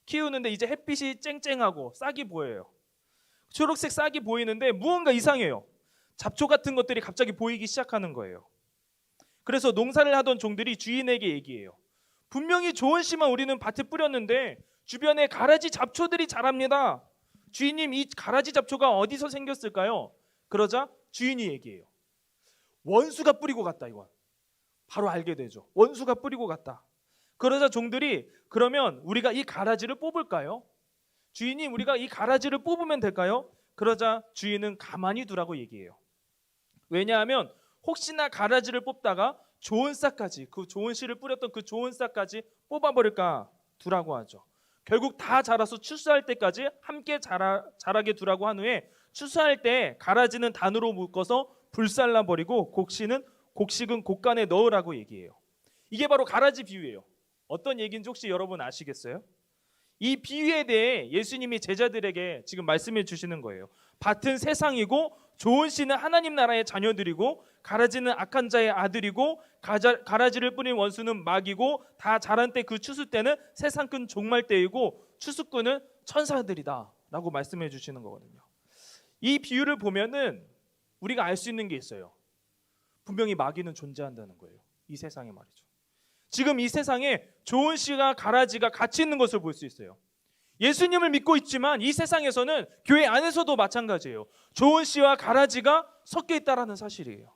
키우는데 이제 햇빛이 쨍쨍하고 싹이 보여요. 초록색 싹이 보이는데 무언가 이상해요. 잡초 같은 것들이 갑자기 보이기 시작하는 거예요. 그래서 농사를 하던 종들이 주인에게 얘기해요. 분명히 좋은 씨만 우리는 밭에 뿌렸는데 주변에 가라지 잡초들이 자랍니다. 주인님, 이 가라지 잡초가 어디서 생겼을까요? 그러자 주인이 얘기해요. 원수가 뿌리고 갔다. 이건 바로 알게 되죠. 원수가 뿌리고 갔다. 그러자 종들이, 그러면 우리가 이 가라지를 뽑을까요? 주인님, 우리가 이 가라지를 뽑으면 될까요? 그러자 주인은 가만히 두라고 얘기해요. 왜냐하면 혹시나 가라지를 뽑다가 좋은 싹까지, 그 좋은 씨를 뿌렸던 그 좋은 싹까지 뽑아버릴까 두라고 하죠. 결국 다 자라서 추수할 때까지 함께 자라게 두라고 한 후에 추수할 때 가라지는 단으로 묶어서 불살라버리고 곡식은 곡간에 넣으라고 얘기해요. 이게 바로 가라지 비유예요. 어떤 얘기인지 혹시 여러분 아시겠어요? 이 비유에 대해 예수님이 제자들에게 지금 말씀해 주시는 거예요. 밭은 세상이고 좋은 씨는 하나님 나라의 자녀들이고 가라지는 악한 자의 아들이고 가라지를 뿌린 원수는 마귀고 다 자란 때 그 추수 때는 세상 큰 종말 때이고 추수꾼은 천사들이다 라고 말씀해 주시는 거거든요. 이 비유를 보면은 우리가 알 수 있는 게 있어요. 분명히 마귀는 존재한다는 거예요. 이 세상에 말이죠. 지금 이 세상에 좋은 씨와 가라지가 같이 있는 것을 볼 수 있어요. 예수님을 믿고 있지만 이 세상에서는 교회 안에서도 마찬가지예요. 좋은 씨와 가라지가 섞여 있다는 사실이에요.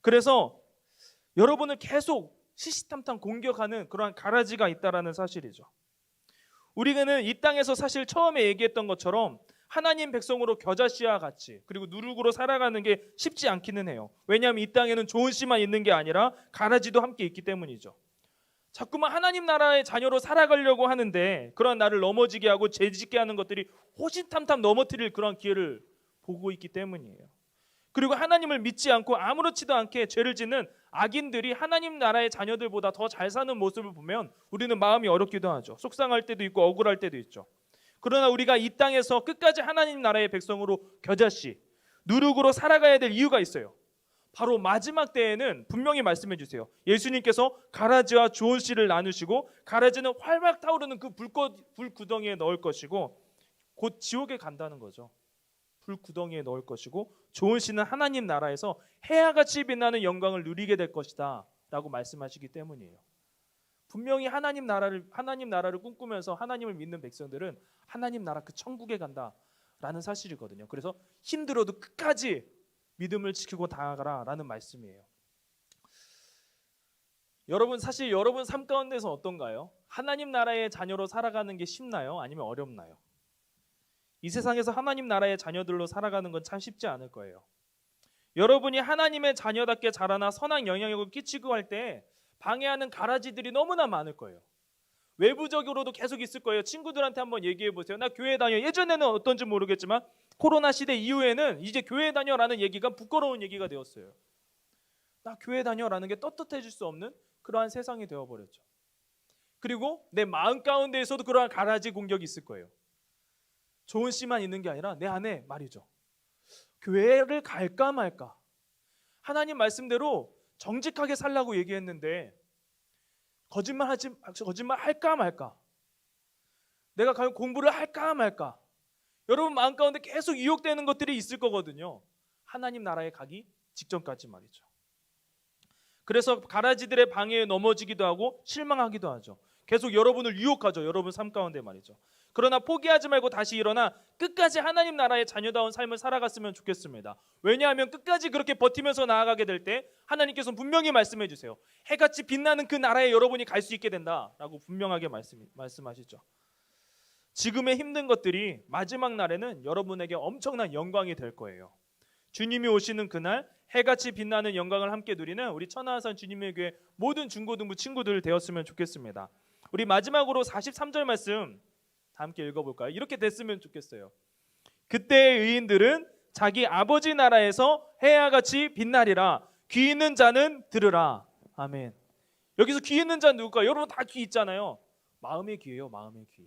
그래서 여러분을 계속 시시탐탐 공격하는 그러한 가라지가 있다는 사실이죠. 우리는 이 땅에서 사실 처음에 얘기했던 것처럼 하나님 백성으로 겨자씨와 같이 그리고 누룩으로 살아가는 게 쉽지 않기는 해요. 왜냐하면 이 땅에는 좋은 씨만 있는 게 아니라 가라지도 함께 있기 때문이죠. 자꾸만 하나님 나라의 자녀로 살아가려고 하는데 그런 나를 넘어지게 하고 죄짓게 하는 것들이 호신탐탐 넘어뜨릴 그런 기회를 보고 있기 때문이에요. 그리고 하나님을 믿지 않고 아무렇지도 않게 죄를 짓는 악인들이 하나님 나라의 자녀들보다 더 잘 사는 모습을 보면 우리는 마음이 어렵기도 하죠. 속상할 때도 있고 억울할 때도 있죠. 그러나 우리가 이 땅에서 끝까지 하나님 나라의 백성으로 겨자씨, 누룩으로 살아가야 될 이유가 있어요. 바로 마지막 때에는 분명히 말씀해 주세요. 예수님께서 가라지와 좋은 씨를 나누시고 가라지는 활활 타오르는 그 불구덩이에 넣을 것이고 곧 지옥에 간다는 거죠. 불구덩이에 넣을 것이고 좋은 씨는 하나님 나라에서 해야같이 빛나는 영광을 누리게 될 것이다 라고 말씀하시기 때문이에요. 분명히 하나님 나라를 꿈꾸면서 하나님을 믿는 백성들은 하나님 나라 그 천국에 간다라는 사실이거든요. 그래서 힘들어도 끝까지 믿음을 지키고 나아가라라는 말씀이에요. 여러분, 사실 여러분 삶 가운데서 어떤가요? 하나님 나라의 자녀로 살아가는 게 쉽나요? 아니면 어렵나요? 이 세상에서 하나님 나라의 자녀들로 살아가는 건 참 쉽지 않을 거예요. 여러분이 하나님의 자녀답게 자라나 선한 영향력을 끼치고 할 때 방해하는 가라지들이 너무나 많을 거예요. 외부적으로도 계속 있을 거예요. 친구들한테 한번 얘기해 보세요. 나 교회 다녀. 예전에는 어떤지 모르겠지만 코로나 시대 이후에는 이제 교회 다녀라는 얘기가 부끄러운 얘기가 되었어요. 나 교회 다녀라는 게 떳떳해질 수 없는 그러한 세상이 되어버렸죠. 그리고 내 마음 가운데에서도 그러한 가라지 공격이 있을 거예요. 좋은 씨만 있는 게 아니라 내 안에 말이죠. 교회를 갈까 말까. 하나님 말씀대로 정직하게 살라고 얘기했는데 거짓말 할까 말까? 내가 과연 공부를 할까 말까? 여러분 마음 가운데 계속 유혹되는 것들이 있을 거거든요. 하나님 나라에 가기 직전까지 말이죠. 그래서 가라지들의 방해에 넘어지기도 하고 실망하기도 하죠. 계속 여러분을 유혹하죠. 여러분 삶 가운데 말이죠. 그러나 포기하지 말고 다시 일어나 끝까지 하나님 나라의 자녀다운 삶을 살아갔으면 좋겠습니다. 왜냐하면 끝까지 그렇게 버티면서 나아가게 될 때 하나님께서는 분명히 말씀해 주세요. 해같이 빛나는 그 나라에 여러분이 갈 수 있게 된다라고 분명하게 말씀하시죠. 지금의 힘든 것들이 마지막 날에는 여러분에게 엄청난 영광이 될 거예요. 주님이 오시는 그날 해같이 빛나는 영광을 함께 누리는 우리 천하산 주님의 교회 모든 중고등부 친구들 되었으면 좋겠습니다. 우리 마지막으로 43절 말씀 다 함께 읽어볼까요? 이렇게 됐으면 좋겠어요. 그때의 의인들은 자기 아버지 나라에서 해야같이 빛나리라. 귀 있는 자는 들으라. 아멘. 여기서 귀 있는 자는 누굴까요? 여러분 다 귀 있잖아요. 마음의 귀예요. 마음의 귀.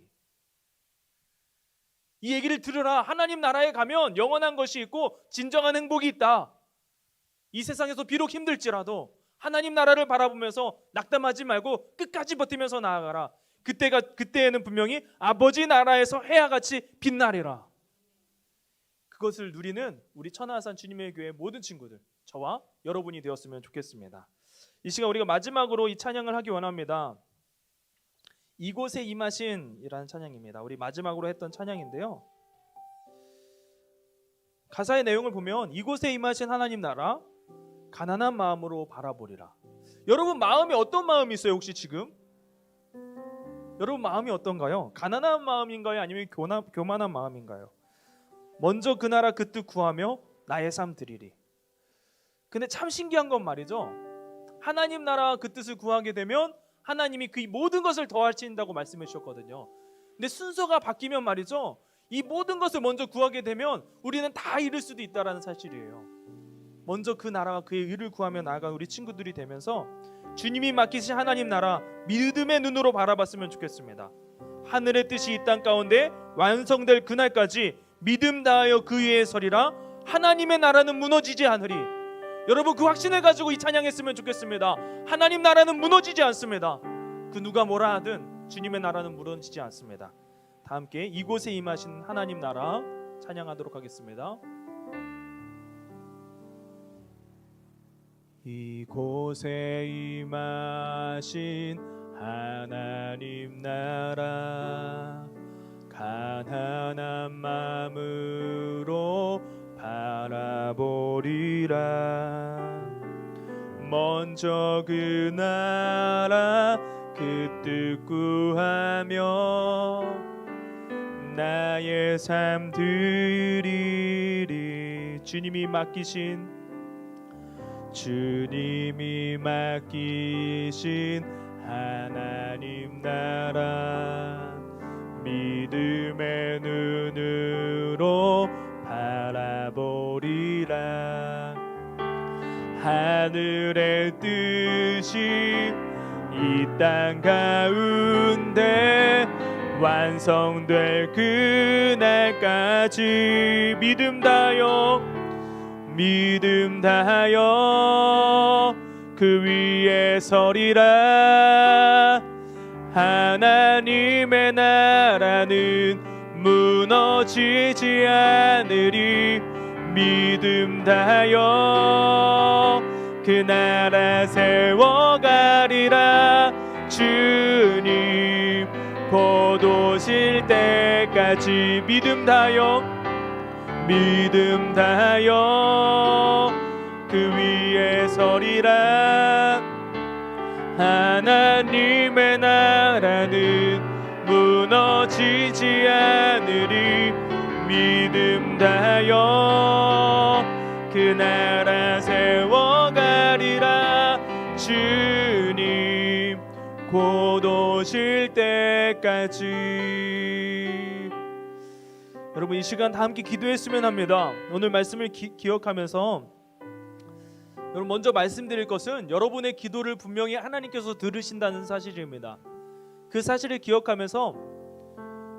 이 얘기를 들으라. 하나님 나라에 가면 영원한 것이 있고 진정한 행복이 있다. 이 세상에서 비록 힘들지라도 하나님 나라를 바라보면서 낙담하지 말고 끝까지 버티면서 나아가라. 그때에는 분명히 아버지 나라에서 해야같이 빛나리라. 그것을 누리는 우리 천하산 주님의 교회 모든 친구들, 저와 여러분이 되었으면 좋겠습니다. 이 시간 우리가 마지막으로 이 찬양을 하기 원합니다. 이곳에 임하신이라는 찬양입니다. 우리 마지막으로 했던 찬양인데요. 가사의 내용을 보면 이곳에 임하신 하나님 나라 가난한 마음으로 바라보리라. 여러분 마음이 어떤 마음이 있어요? 혹시 지금? 여러분 마음이 어떤가요? 가난한 마음인가요? 아니면 교만한 마음인가요? 먼저 그 나라 그 뜻 구하며 나의 삶 드리리. 근데 참 신기한 건 말이죠. 하나님 나라 그 뜻을 구하게 되면 하나님이 그 모든 것을 더하신다고 말씀해 주셨거든요. 근데 순서가 바뀌면 말이죠. 이 모든 것을 먼저 구하게 되면 우리는 다 잃을 수도 있다는 사실이에요. 먼저 그 나라와 그의 의를 구하며 나아간 우리 친구들이 되면서 주님이 맡기신 하나님 나라 믿음의 눈으로 바라봤으면 좋겠습니다. 하늘의 뜻이 이 땅 가운데 완성될 그날까지 믿음 다하여 그 위에 서리라. 하나님의 나라는 무너지지 않으리. 여러분 그 확신을 가지고 이 찬양했으면 좋겠습니다. 하나님 나라는 무너지지 않습니다. 그 누가 뭐라 하든 주님의 나라는 무너지지 않습니다. 다 함께 이곳에 임하신 하나님 나라 찬양하도록 하겠습니다. 이곳에 임하신 하나님 나라 가난한 마음으로 바라보리라. 먼저 그 나라 그 뜻 구하며 나의 삶 드리리. 주님이 맡기신 하나님 나라 믿음의 눈으로 바라보리라. 하늘의 뜻이 이 땅 가운데 완성될 그날까지 믿음 다하여 그 위에 서리라. 하나님의 나라는 무너지지 않으리. 믿음 다하여 그 나라 세워가리라. 주님 곧 오실 때까지 믿음 다하여 그 위에 서리라. 하나님의 나라는 무너지지 않으리. 믿음 다하여 그 나라 세워가리라. 주님 곧 오실 때까지. 여러분 이 시간 다 함께 기도했으면 합니다. 오늘 말씀을 기억하면서 여러분 먼저 말씀드릴 것은 여러분의 기도를 분명히 하나님께서 들으신다는 사실입니다. 그 사실을 기억하면서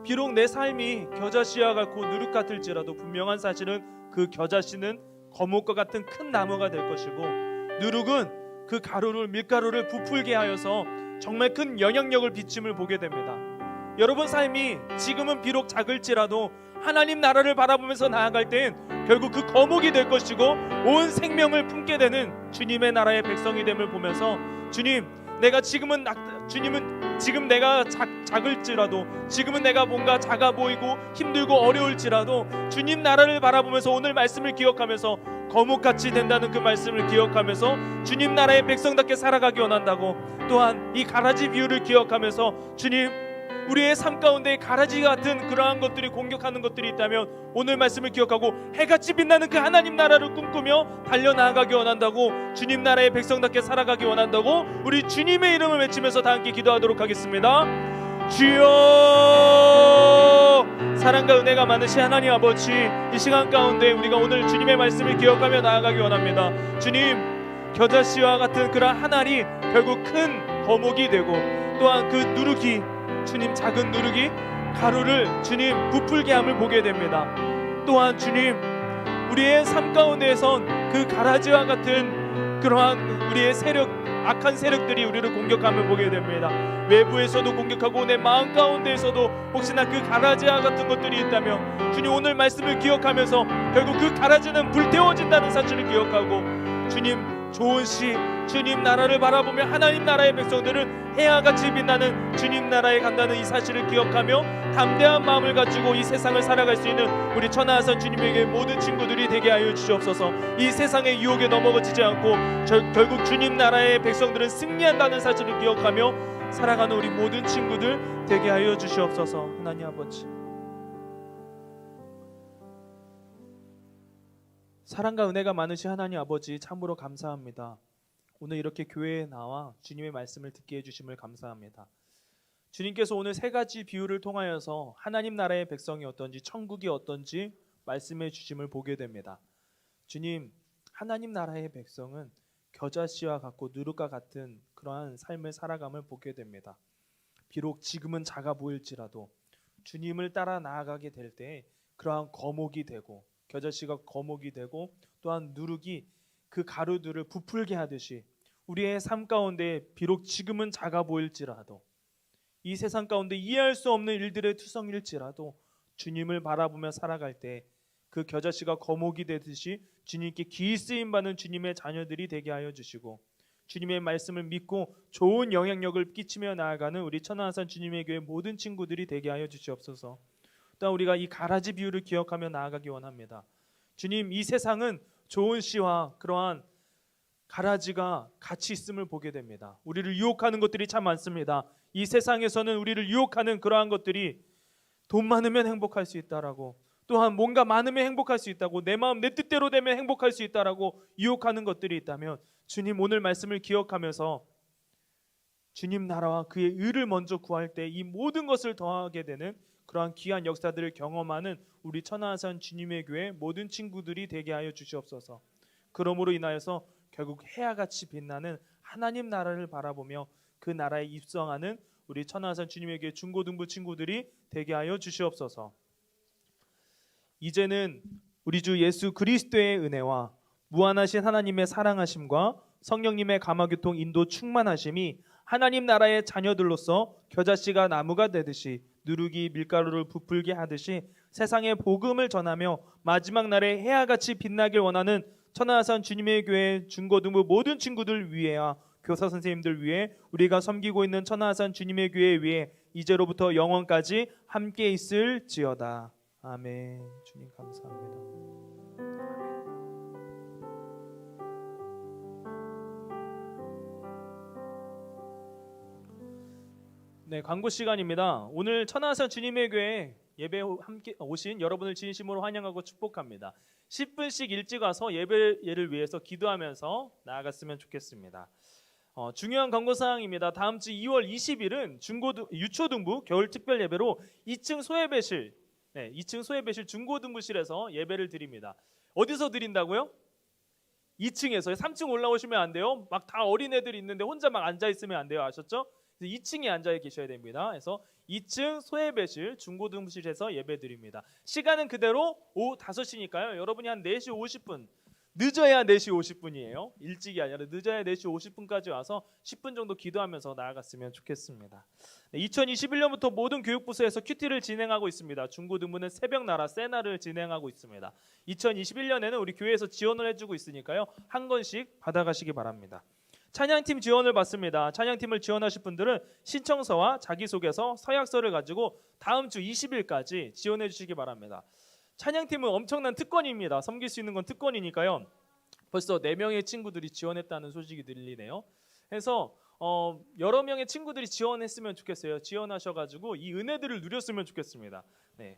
비록 내 삶이 겨자씨와 같고 누룩 같을지라도 분명한 사실은 그 겨자씨는 거목과 같은 큰 나무가 될 것이고 누룩은 그 밀가루를 부풀게 하여서 정말 큰 영향력을 비춤을 보게 됩니다. 여러분 삶이 지금은 비록 작을지라도 하나님 나라를 바라보면서 나아갈 땐 결국 그 거목이 될 것이고 온 생명을 품게 되는 주님의 나라의 백성이 됨을 보면서 주님은 지금 내가 작을지라도, 지금은 내가 뭔가 작아 보이고 힘들고 어려울지라도 주님 나라를 바라보면서 오늘 말씀을 기억하면서 거목같이 된다는 그 말씀을 기억하면서 주님 나라의 백성답게 살아가기 원한다고, 또한 이 가라지 비유를 기억하면서 주님, 우리의 삶 가운데 가라지 같은 그러한 것들이 공격하는 것들이 있다면 오늘 말씀을 기억하고 해같이 빛나는 그 하나님 나라를 꿈꾸며 달려나가기 원한다고, 주님 나라의 백성답게 살아가기 원한다고 우리 주님의 이름을 외치면서 다 함께 기도하도록 하겠습니다. 주여, 사랑과 은혜가 많으신 하나님 아버지, 이 시간 가운데 우리가 오늘 주님의 말씀을 기억하며 나아가기 원합니다. 주님, 겨자씨와 같은 그러한 한 알이 결국 큰 거목이 되고, 또한 그 누룩이, 주님 작은 누룩이 가루를 주님 부풀게 함을 보게 됩니다. 또한 주님, 우리의 삶 가운데에선 그 가라지와 같은 그러한 우리의 악한 세력들이 우리를 공격함을 보게 됩니다. 외부에서도 공격하고 내 마음 가운데에서도 혹시나 그 가라지와 같은 것들이 있다면 주님, 오늘 말씀을 기억하면서 결국 그 가라지는 불태워진다는 사실을 기억하고, 주님 좋은 시, 주님 나라를 바라보며 하나님 나라의 백성들은 해야같이 빛나는 주님 나라에 간다는 이 사실을 기억하며 담대한 마음을 가지고 이 세상을 살아갈 수 있는 우리 천하하산 주님에게 모든 친구들이 되게 하여 주시옵소서. 이 세상의 유혹에 넘어지지 않고 결국 주님 나라의 백성들은 승리한다는 사실을 기억하며 살아가는 우리 모든 친구들 되게 하여 주시옵소서. 하나님 아버지, 사랑과 은혜가 많으신 하나님 아버지, 참으로 감사합니다. 오늘 이렇게 교회에 나와 주님의 말씀을 듣게 해주심을 감사합니다. 주님께서 오늘 세 가지 비유를 통하여서 하나님 나라의 백성이 어떤지, 천국이 어떤지 말씀해 주심을 보게 됩니다. 주님, 하나님 나라의 백성은 겨자씨와 같고 누룩과 같은 그러한 삶을 살아감을 보게 됩니다. 비록 지금은 작아 보일지라도 주님을 따라 나아가게 될 때 그러한 거목이 되고, 겨자씨가 거목이 되고, 또한 누룩이 그 가루들을 부풀게 하듯이 우리의 삶 가운데 비록 지금은 작아 보일지라도, 이 세상 가운데 이해할 수 없는 일들의 투성일지라도 주님을 바라보며 살아갈 때 그 겨자씨가 거목이 되듯이 주님께 기이 쓰임 받는 주님의 자녀들이 되게 하여 주시고, 주님의 말씀을 믿고 좋은 영향력을 끼치며 나아가는 우리 천하하산 주님의 교회 모든 친구들이 되게 하여 주시옵소서. 또한 우리가 이 가라지 비유를 기억하며 나아가기 원합니다. 주님, 이 세상은 좋은 씨와 그러한 가라지가 같이 있음을 보게 됩니다. 우리를 유혹하는 것들이 참 많습니다. 이 세상에서는 우리를 유혹하는 그러한 것들이 돈 많으면 행복할 수 있다라고, 또한 뭔가 많으면 행복할 수 있다고, 내 마음 내 뜻대로 되면 행복할 수 있다라고 유혹하는 것들이 있다면 주님, 오늘 말씀을 기억하면서 주님 나라와 그의 의를 먼저 구할 때 이 모든 것을 더하게 되는 그러한 귀한 역사들을 경험하는 우리 천하하산 주님의 교회 모든 친구들이 되게 하여 주시옵소서. 그러므로 인하여서 결국 해야같이 빛나는 하나님 나라를 바라보며 그 나라에 입성하는 우리 천하하산 주님의 교회 중고등부 친구들이 되게 하여 주시옵소서. 이제는 우리 주 예수 그리스도의 은혜와 무한하신 하나님의 사랑하심과 성령님의 감화교통 인도 충만하심이 하나님 나라의 자녀들로서 겨자씨가 나무가 되듯이 누룩이 밀가루를 부풀게 하듯이 세상에 복음을 전하며 마지막 날에 해야같이 빛나길 원하는 천하하산 주님의 교회 중고등부 모든 친구들 위에와 교사 선생님들 위해 우리가 섬기고 있는 천하하산 주님의 교회 위에 이제로부터 영원까지 함께 있을지어다. 아멘. 주님 감사합니다. 네, 광고 시간입니다. 오늘 천하하산 주님의 교회 예배 함께 오신 여러분을 진심으로 환영하고 축복합니다. 10분씩 일찍 와서 예배를 위해서 기도하면서 나아갔으면 좋겠습니다. 중요한 광고 사항입니다. 다음 주 2월 20일은 유초등부 겨울 특별 예배로 2층 소예배실 2층 소예배실 중고등부실에서 예배를 드립니다. 어디서 드린다고요? 2층에서요. 3층 올라오시면 안 돼요. 막 다 어린애들이 있는데 혼자 막 앉아 있으면 안 돼요. 아셨죠? 2층에 앉아 계셔야 됩니다. 그래서 2층 소예배실 중고등부실에서 예배 드립니다. 시간은 그대로 오후 5시니까요. 여러분이 한 4시 50분 늦어야 4시 50분이에요. 일찍이 아니라 늦어야 4시 50분까지 와서 10분 정도 기도하면서 나아갔으면 좋겠습니다. 2021년부터 모든 교육부서에서 큐티를 진행하고 있습니다. 중고등부는 새벽 나라 세나를 진행하고 있습니다. 2021년에는 우리 교회에서 지원을 해주고 있으니까요. 한 권씩 받아가시기 바랍니다. 찬양팀 지원을 받습니다. 찬양팀을 지원하실 분들은 신청서와 자기소개서, 서약서를 가지고 다음 주 20일까지 지원해 주시기 바랍니다. 찬양팀은 엄청난 특권입니다. 섬길 수 있는 건 특권이니까요. 벌써 4명의 친구들이 지원했다는 소식이 들리네요. 그래서 여러 명의 친구들이 지원했으면 좋겠어요. 지원하셔가지고 이 은혜들을 누렸으면 좋겠습니다. 네.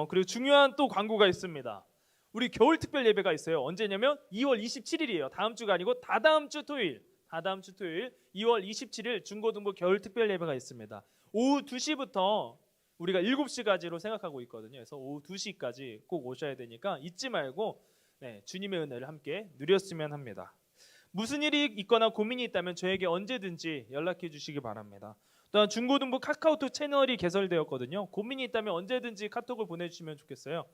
그리고 중요한 또 광고가 있습니다. 우리 겨울 특별 예배가 있어요. 언제냐면 2월 27일이에요. 다음 주가 아니고 다다음 주 토요일 2월 27일 중고등부 겨울 특별 예배가 있습니다. 오후 2시부터 우리가 7시까지로 생각하고 있거든요. 그래서 오후 2시까지 꼭 오셔야 되니까 잊지 말고 주님의 은혜를 함께 누렸으면 합니다. 무슨 일이 있거나 고민이 있다면 저에게 언제든지 연락해 주시기 바랍니다. 또한 중고등부 카카오톡 채널이 개설되었거든요. 고민이 있다면 언제든지 카톡을 보내주시면 좋겠어요.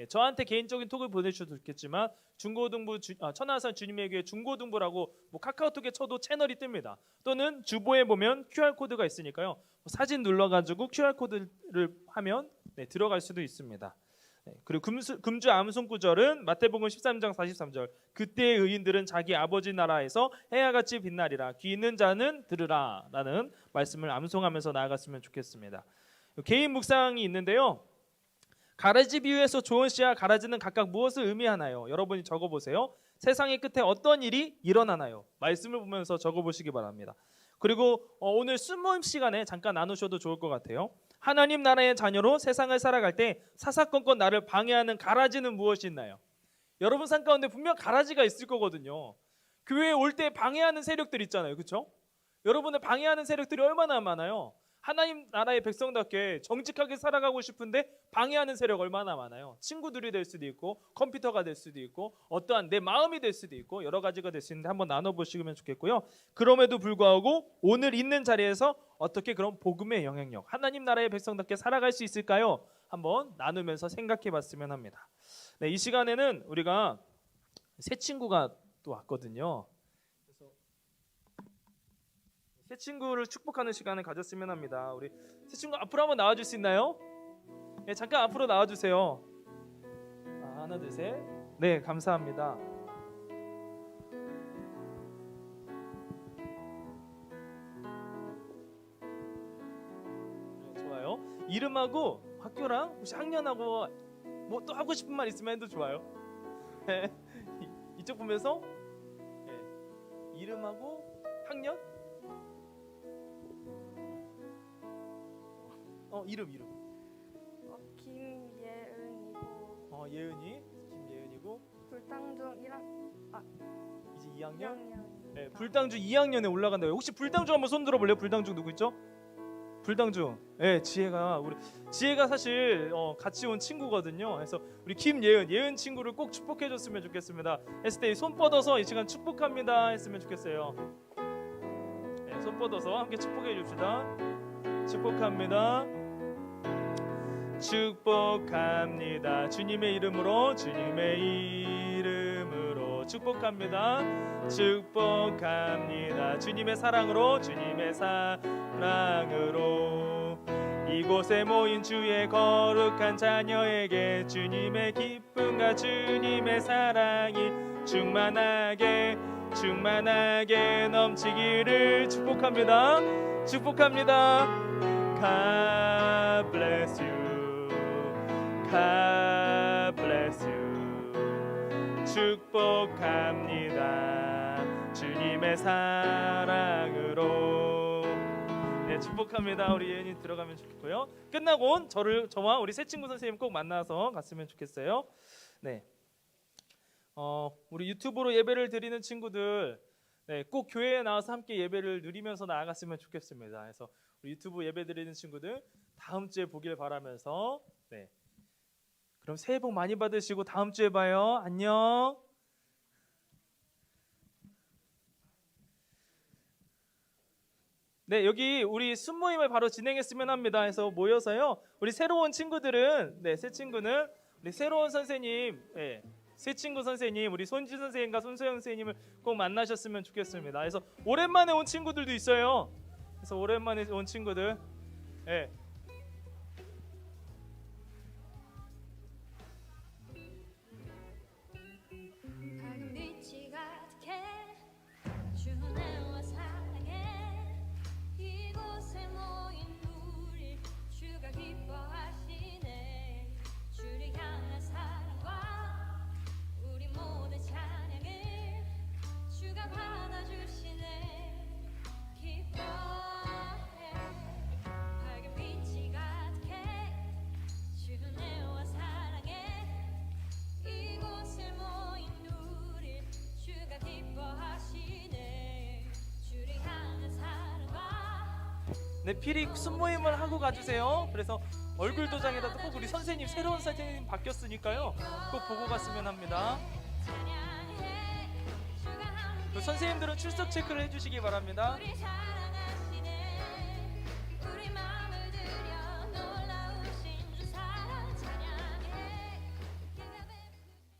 저한테 개인적인 톡을 보내주셔도 좋겠지만 중고등부 천하산 주님의 교회 중고등부라고 카카오톡에 쳐도 채널이 뜹니다. 또는 주보에 보면 QR코드가 있으니까요. 사진 눌러가지고 QR코드를 하면 들어갈 수도 있습니다. 그리고 금주 암송구절은 마태복음 13장 43절 그때의 의인들은 자기 아버지 나라에서 해와 같이 빛나리라 귀 있는 자는 들으라 라는 말씀을 암송하면서 나아갔으면 좋겠습니다. 개인 묵상이 있는데요. 가라지 비유에서 좋은 씨와 가라지는 각각 무엇을 의미하나요? 여러분이 적어보세요. 세상의 끝에 어떤 일이 일어나나요? 말씀을 보면서 적어보시기 바랍니다. 그리고 오늘 순모임 시간에 잠깐 나누셔도 좋을 것 같아요. 하나님 나라의 자녀로 세상을 살아갈 때 사사건건 나를 방해하는 가라지는 무엇이 있나요? 여러분 삶 가운데 분명 가라지가 있을 거거든요. 교회에 올 때 방해하는 세력들 있잖아요. 그렇죠? 여러분을 방해하는 세력들이 얼마나 많아요. 하나님 나라의 백성답게 정직하게 살아가고 싶은데 방해하는 세력 얼마나 많아요. 친구들이 될 수도 있고 컴퓨터가 될 수도 있고 어떠한 내 마음이 될 수도 있고 여러 가지가 될 수 있는데 한번 나눠보시면 좋겠고요. 그럼에도 불구하고 오늘 있는 자리에서 어떻게 그런 복음의 영향력 하나님 나라의 백성답게 살아갈 수 있을까요? 한번 나누면서 생각해 봤으면 합니다. 이 시간에는 우리가 새 친구가 또 왔거든요. 새 친구를 축복하는 시간을 가졌으면 합니다. 우리 새 친구 앞으로 한번 나와줄 수 있나요? 잠깐 앞으로 나와주세요. 하나 둘 셋. 네, 감사합니다. 좋아요. 이름하고 학교랑 혹시 학년하고 뭐 또 하고 싶은 말 있으면 해도 좋아요. 이쪽 보면서 이름하고 학년. 이름 김예은이고 예은이 김예은이고 불당중 이제 2학년 2학년 네, 불당중 2학년에 올라간다고요. 혹시 불당중 한번 손 들어볼래요? 불당중 누구 있죠? 불당중 지혜가 사실 같이 온 친구거든요. 그래서 우리 예은 친구를 꼭 축복해 줬으면 좋겠습니다. 했을 때 손 뻗어서 이 시간 축복합니다 했으면 좋겠어요. 손 뻗어서 함께 축복해 줍시다. 축복합니다. 축복합니다. 주님의 이름으로 축복합니다. 축복합니다. 주님의 사랑으로 이곳에 모인 주의 거룩한 자녀에게 주님의 기쁨과 주님의 사랑이 충만하게 넘치기를 축복합니다. God bless you. God bless you. 축복합니다. 주님의 사랑으로. 축복합니다. 우리 예은이 들어가면 좋겠고요. 끝나고 저와 우리 새 친구 선생님 꼭 만나서 갔으면 좋겠어요. 네. 우리 유튜브로 예배를 드리는 친구들 꼭 교회에 나와서 함께 예배를 누리면서 나아갔으면 좋겠습니다. 그래서 우리 유튜브 예배 드리는 친구들 다음 주에 보길 바라면서 그럼 새해 복 많이 받으시고 다음 주에 봐요. 안녕. 여기 우리 순모임을 바로 진행했으면 합니다. 해서 모여서요. 우리 새로운 친구들은 새 친구는 우리 새로운 선생님 새 친구 선생님, 우리 손지 선생님과 손소영 선생님을 꼭 만나셨으면 좋겠습니다. 그래서 오랜만에 온 친구들도 있어요. 그래서 오랜만에 온 친구들, 예. 밝은 빛이 가득해 주내와 사랑해 이곳에 모인 우리 주가 기뻐하시네 주를 향한 사랑과 우리 모든 찬양을 주가 받아주시네 기뻐해 밝은 빛이 가득해 주내와 사랑해 이곳을 모인 우리 주가 기뻐하시네 주를 향한 사랑과 네, 필히 순모임을 하고 가주세요. 그래서 얼굴 도장에다 꼭 우리 선생님, 새로운 선생님 바뀌었으니까요. 꼭 보고 갔으면 합니다. 찬양해 주가 함께 그 선생님들은 출석 체크를 해주시기 바랍니다. 우리 사랑